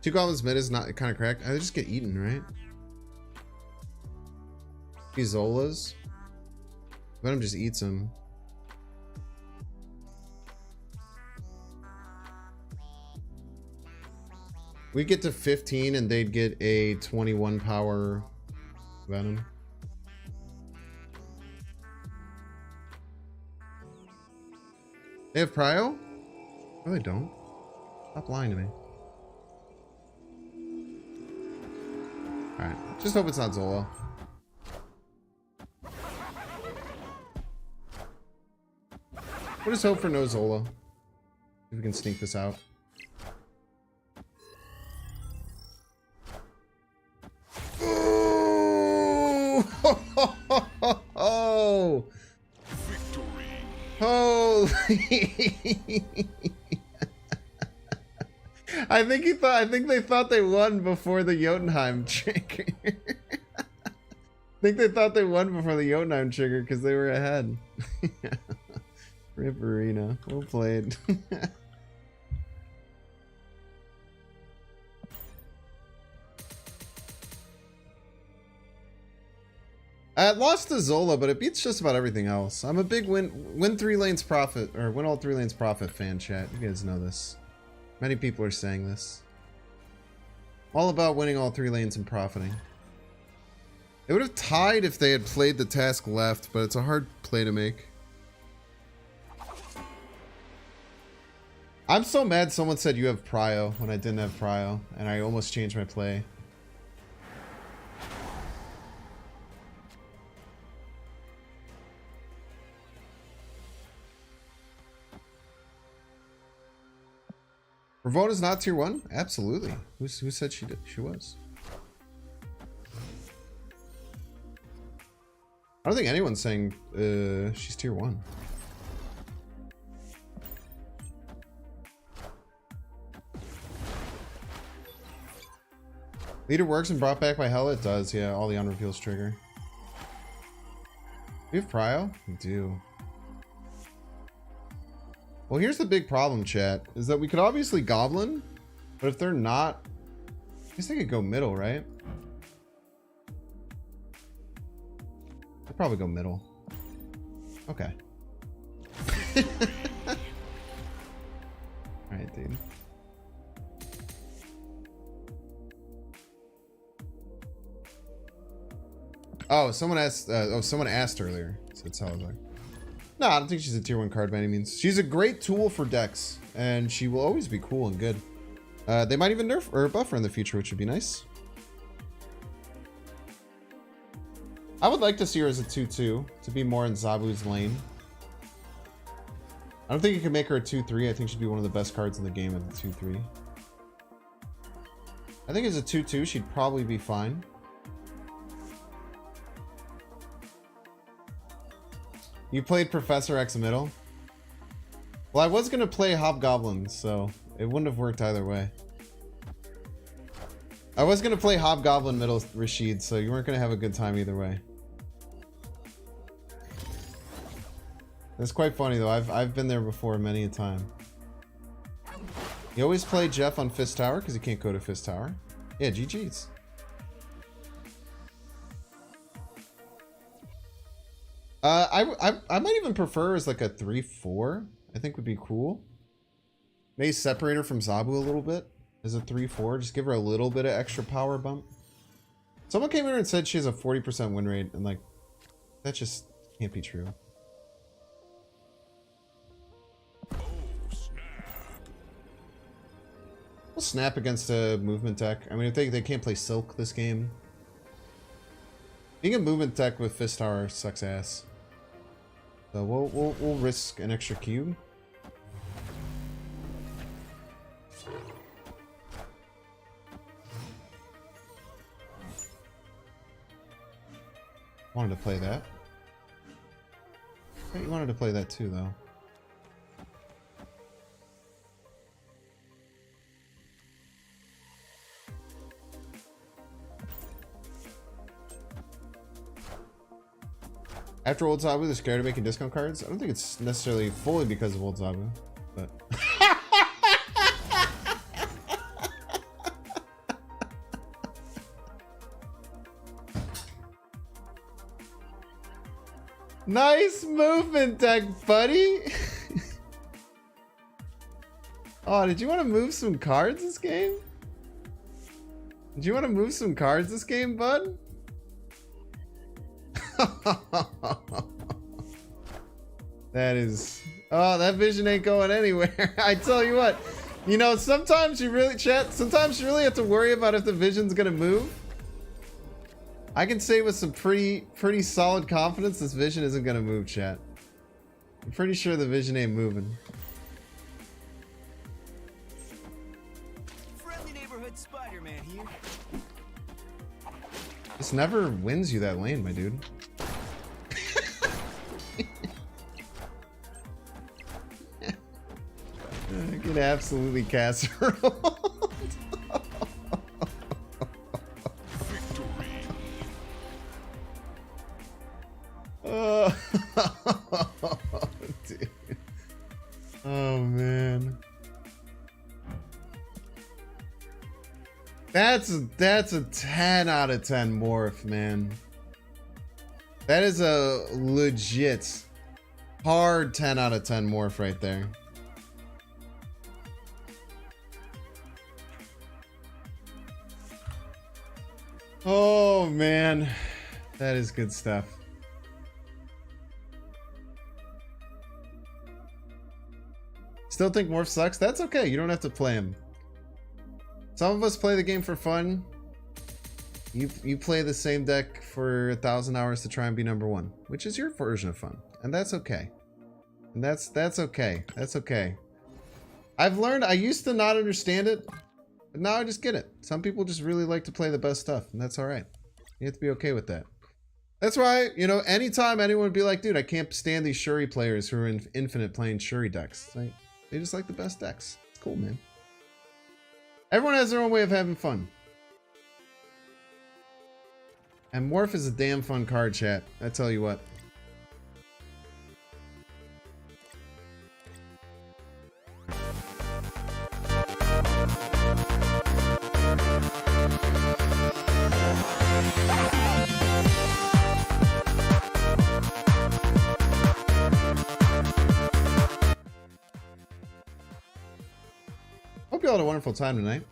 Two goblins mid is not kind of correct. I just get eaten, right? These Zolas. Venom just eats them. We get to 15 and they'd get a 21 power Venom. They have Prio? No, they don't. Stop lying to me. Alright, just hope it's not Zola. We'll just hope for no Zola. See if we can sneak this out. Ooh! Oh! Victory. Holy! I think they thought they won before the Jotunheim trigger. I think they thought they won before the Jotunheim trigger because they were ahead. Rip Arena. Well played. I lost to Zola, but it beats just about everything else. I'm a big win 3 lanes profit, or win all 3 lanes profit fan, chat. You guys know this. Many people are saying this. All about winning all 3 lanes and profiting. It would have tied if they had played the task left, but it's a hard play to make. I'm so mad someone said you have Prio when I didn't have Prio, and I almost changed my play. Ravona's not tier 1? Absolutely. Who said she did? She was. I don't think anyone's saying she's tier 1. Leader works and brought back by hell. It does, yeah. All the unreveals trigger. We have Prio? We do. Well, here's the big problem, chat, is that we could obviously Goblin, but if they're not, I guess they could go middle, right? probably go middle. Okay. Alright, dude. Oh, someone asked. Someone asked earlier. So it's how like. No, I don't think she's a tier 1 card by any means. She's a great tool for decks, and she will always be cool and good. They might even nerf or buff her in the future, which would be nice. I would like to see her as a 2/2 to be more in Zabu's lane. I don't think you can make her a 2/3. I think she'd be one of the best cards in the game at the 2/3. I think as a 2/2, she'd probably be fine. You played Professor X middle? Well, I was going to play Hobgoblins, so it wouldn't have worked either way. I was going to play Hobgoblin middle, Rashid, so you weren't going to have a good time either way. It's quite funny, though. I've been there before many a time. You always play Jeff on Fist Tower because you can't go to Fist Tower. Yeah, GG's. I might even prefer as like a 3/4. I think would be cool. Maybe separate her from Zabu a little bit as a 3/4. Just give her a little bit of extra power bump. Someone came in and said she has a 40% win rate, and like, that just can't be true. We'll snap against a movement deck. I mean, if they can't play Silk this game. Being a movement deck with Fist Tower sucks ass. So we'll risk an extra cube. Wanted to play that. I thought you wanted to play that too, though. After Old Zabu, they're scared of making discount cards. I don't think it's necessarily fully because of Old Zabu, but. Nice movement deck, buddy. Oh, did you want to move some cards this game? Did you want to move some cards this game, bud? That is, oh, that vision ain't going anywhere. I tell you what, you know, sometimes you really sometimes you really have to worry about if the vision's gonna move. I can say with some pretty solid confidence this vision isn't gonna move, chat. I'm pretty sure the vision ain't moving. Friendly neighborhood Spider-Man here. This never wins you that lane, my dude. Get absolutely casserole. Oh, dude. Oh man. That's a 10 out of 10 morph, man. That is a legit hard 10 out of 10 morph right there. Oh man, that is good stuff. Still think morph sucks? That's okay, you don't have to play him. Some of us play the game for fun. You play the same deck for 1,000 hours to try and be #1, which is your version of fun, and that's okay. And that's okay. That's okay. I've learned. I used to not understand it, but now I just get it. Some people just really like to play the best stuff, and that's all right. You have to be okay with that. That's why, you know, anytime anyone would be like, dude, I can't stand these Shuri players who are in infinite playing Shuri decks. Like, they just like the best decks. It's cool, man. Everyone has their own way of having fun. And Morph is a damn fun card, chat. I tell you what. Hope you all had a wonderful time tonight.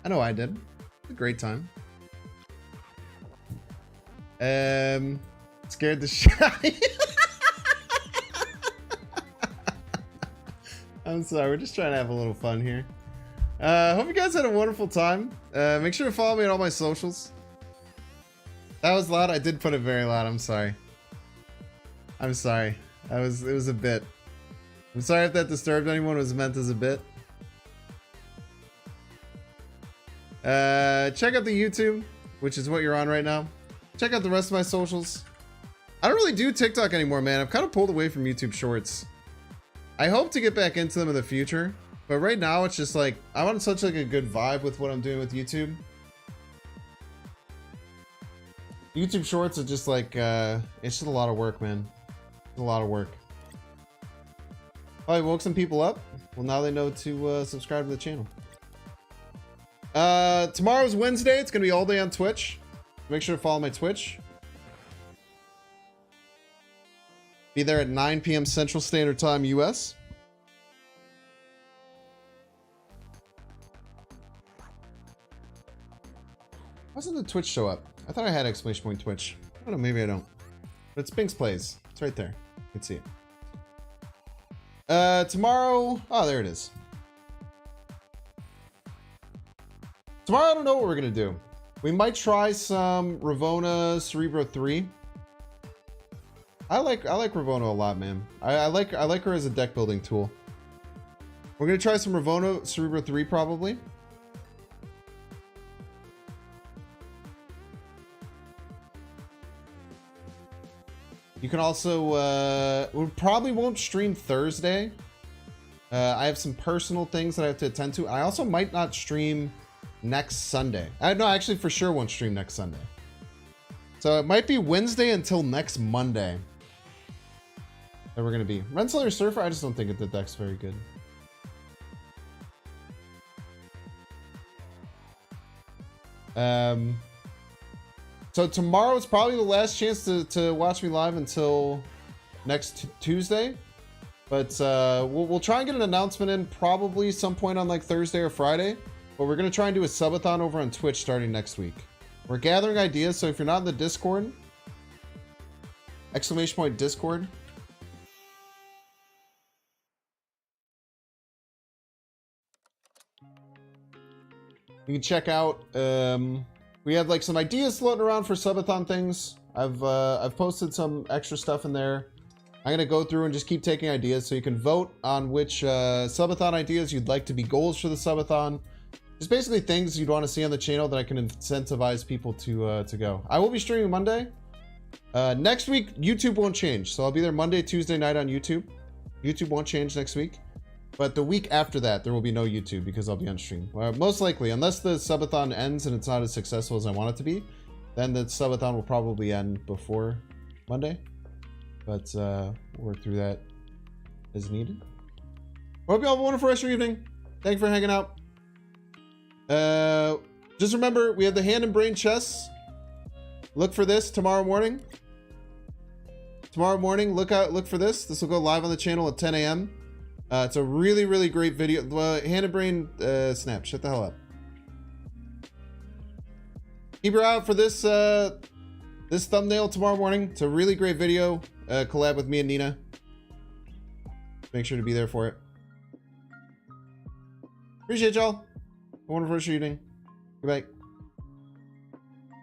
I know I did. It was a great time. Scared the shit out of you. I'm sorry, we're just trying to have a little fun here. Hope you guys had a wonderful time. Make sure to follow me on all my socials. That was loud. I did put it very loud. I'm sorry. I'm sorry. It was a bit. I'm sorry if that disturbed anyone. It was meant as a bit. Check out the YouTube, which is what you're on right now. Check out the rest of my socials. I don't really do TikTok anymore, man. I've kind of pulled away from YouTube Shorts. I hope to get back into them in the future, but right now it's just like I want such like a good vibe with what I'm doing with YouTube. YouTube Shorts are just like it's just a lot of work, man. It's a lot of work. I woke some people up. Well, now they know to subscribe to the channel. Tomorrow's Wednesday. It's gonna be all day on Twitch. Make sure to follow my Twitch. Be there at 9 p.m. Central Standard Time, US. Why doesn't the Twitch show up? I thought I had exclamation point Twitch. I don't know, maybe I don't. But it's Spinks Plays. It's right there. You can see it. Tomorrow... Oh, there it is. Tomorrow, I don't know what we're going to do. We might try some Ravona Cerebro 3. I like Ravona a lot, man. I like her as a deck building tool. We're gonna try some Ravona Cerebro 3 probably. You can also we probably won't stream Thursday. I have some personal things that I have to attend to. I also might not stream next Sunday. No, actually for sure won't stream next Sunday. So it might be Wednesday until next Monday that we're gonna be. Renslayer Surfer, I just don't think the deck's very good. So tomorrow is probably the last chance to watch me live until next Tuesday. But we'll try and get an announcement in probably some point on like Thursday or Friday. But we're gonna try and do a subathon over on Twitch starting next week. We're gathering ideas, so if you're not in the Discord, exclamation point Discord. You can check out, we have like some ideas floating around for subathon things. I've posted some extra stuff in there. I'm gonna go through and just keep taking ideas, so you can vote on which subathon ideas you'd like to be goals for the subathon. Just basically things you'd want to see on the channel that I can incentivize people to go. I will be streaming Monday. Next week, YouTube won't change, so I'll be there Monday, Tuesday night on YouTube. YouTube won't change next week. But the week after that, there will be no YouTube because I'll be on stream. Most likely, unless the subathon ends and it's not as successful as I want it to be, then the subathon will probably end before Monday. But we'll work through that as needed. Hope you all have a wonderful rest of your evening. Thank you for hanging out. Just remember, we have the hand and brain chess. Look for this tomorrow morning. Tomorrow morning, look for this. This will go live on the channel at 10 a.m. It's a really, really great video. Hand and brain, snap. Shut the hell up. Keep your eye out for this, this thumbnail tomorrow morning. It's a really great video. Collab with me and Nina. Make sure to be there for it. Appreciate y'all. Wonderful evening. Goodbye.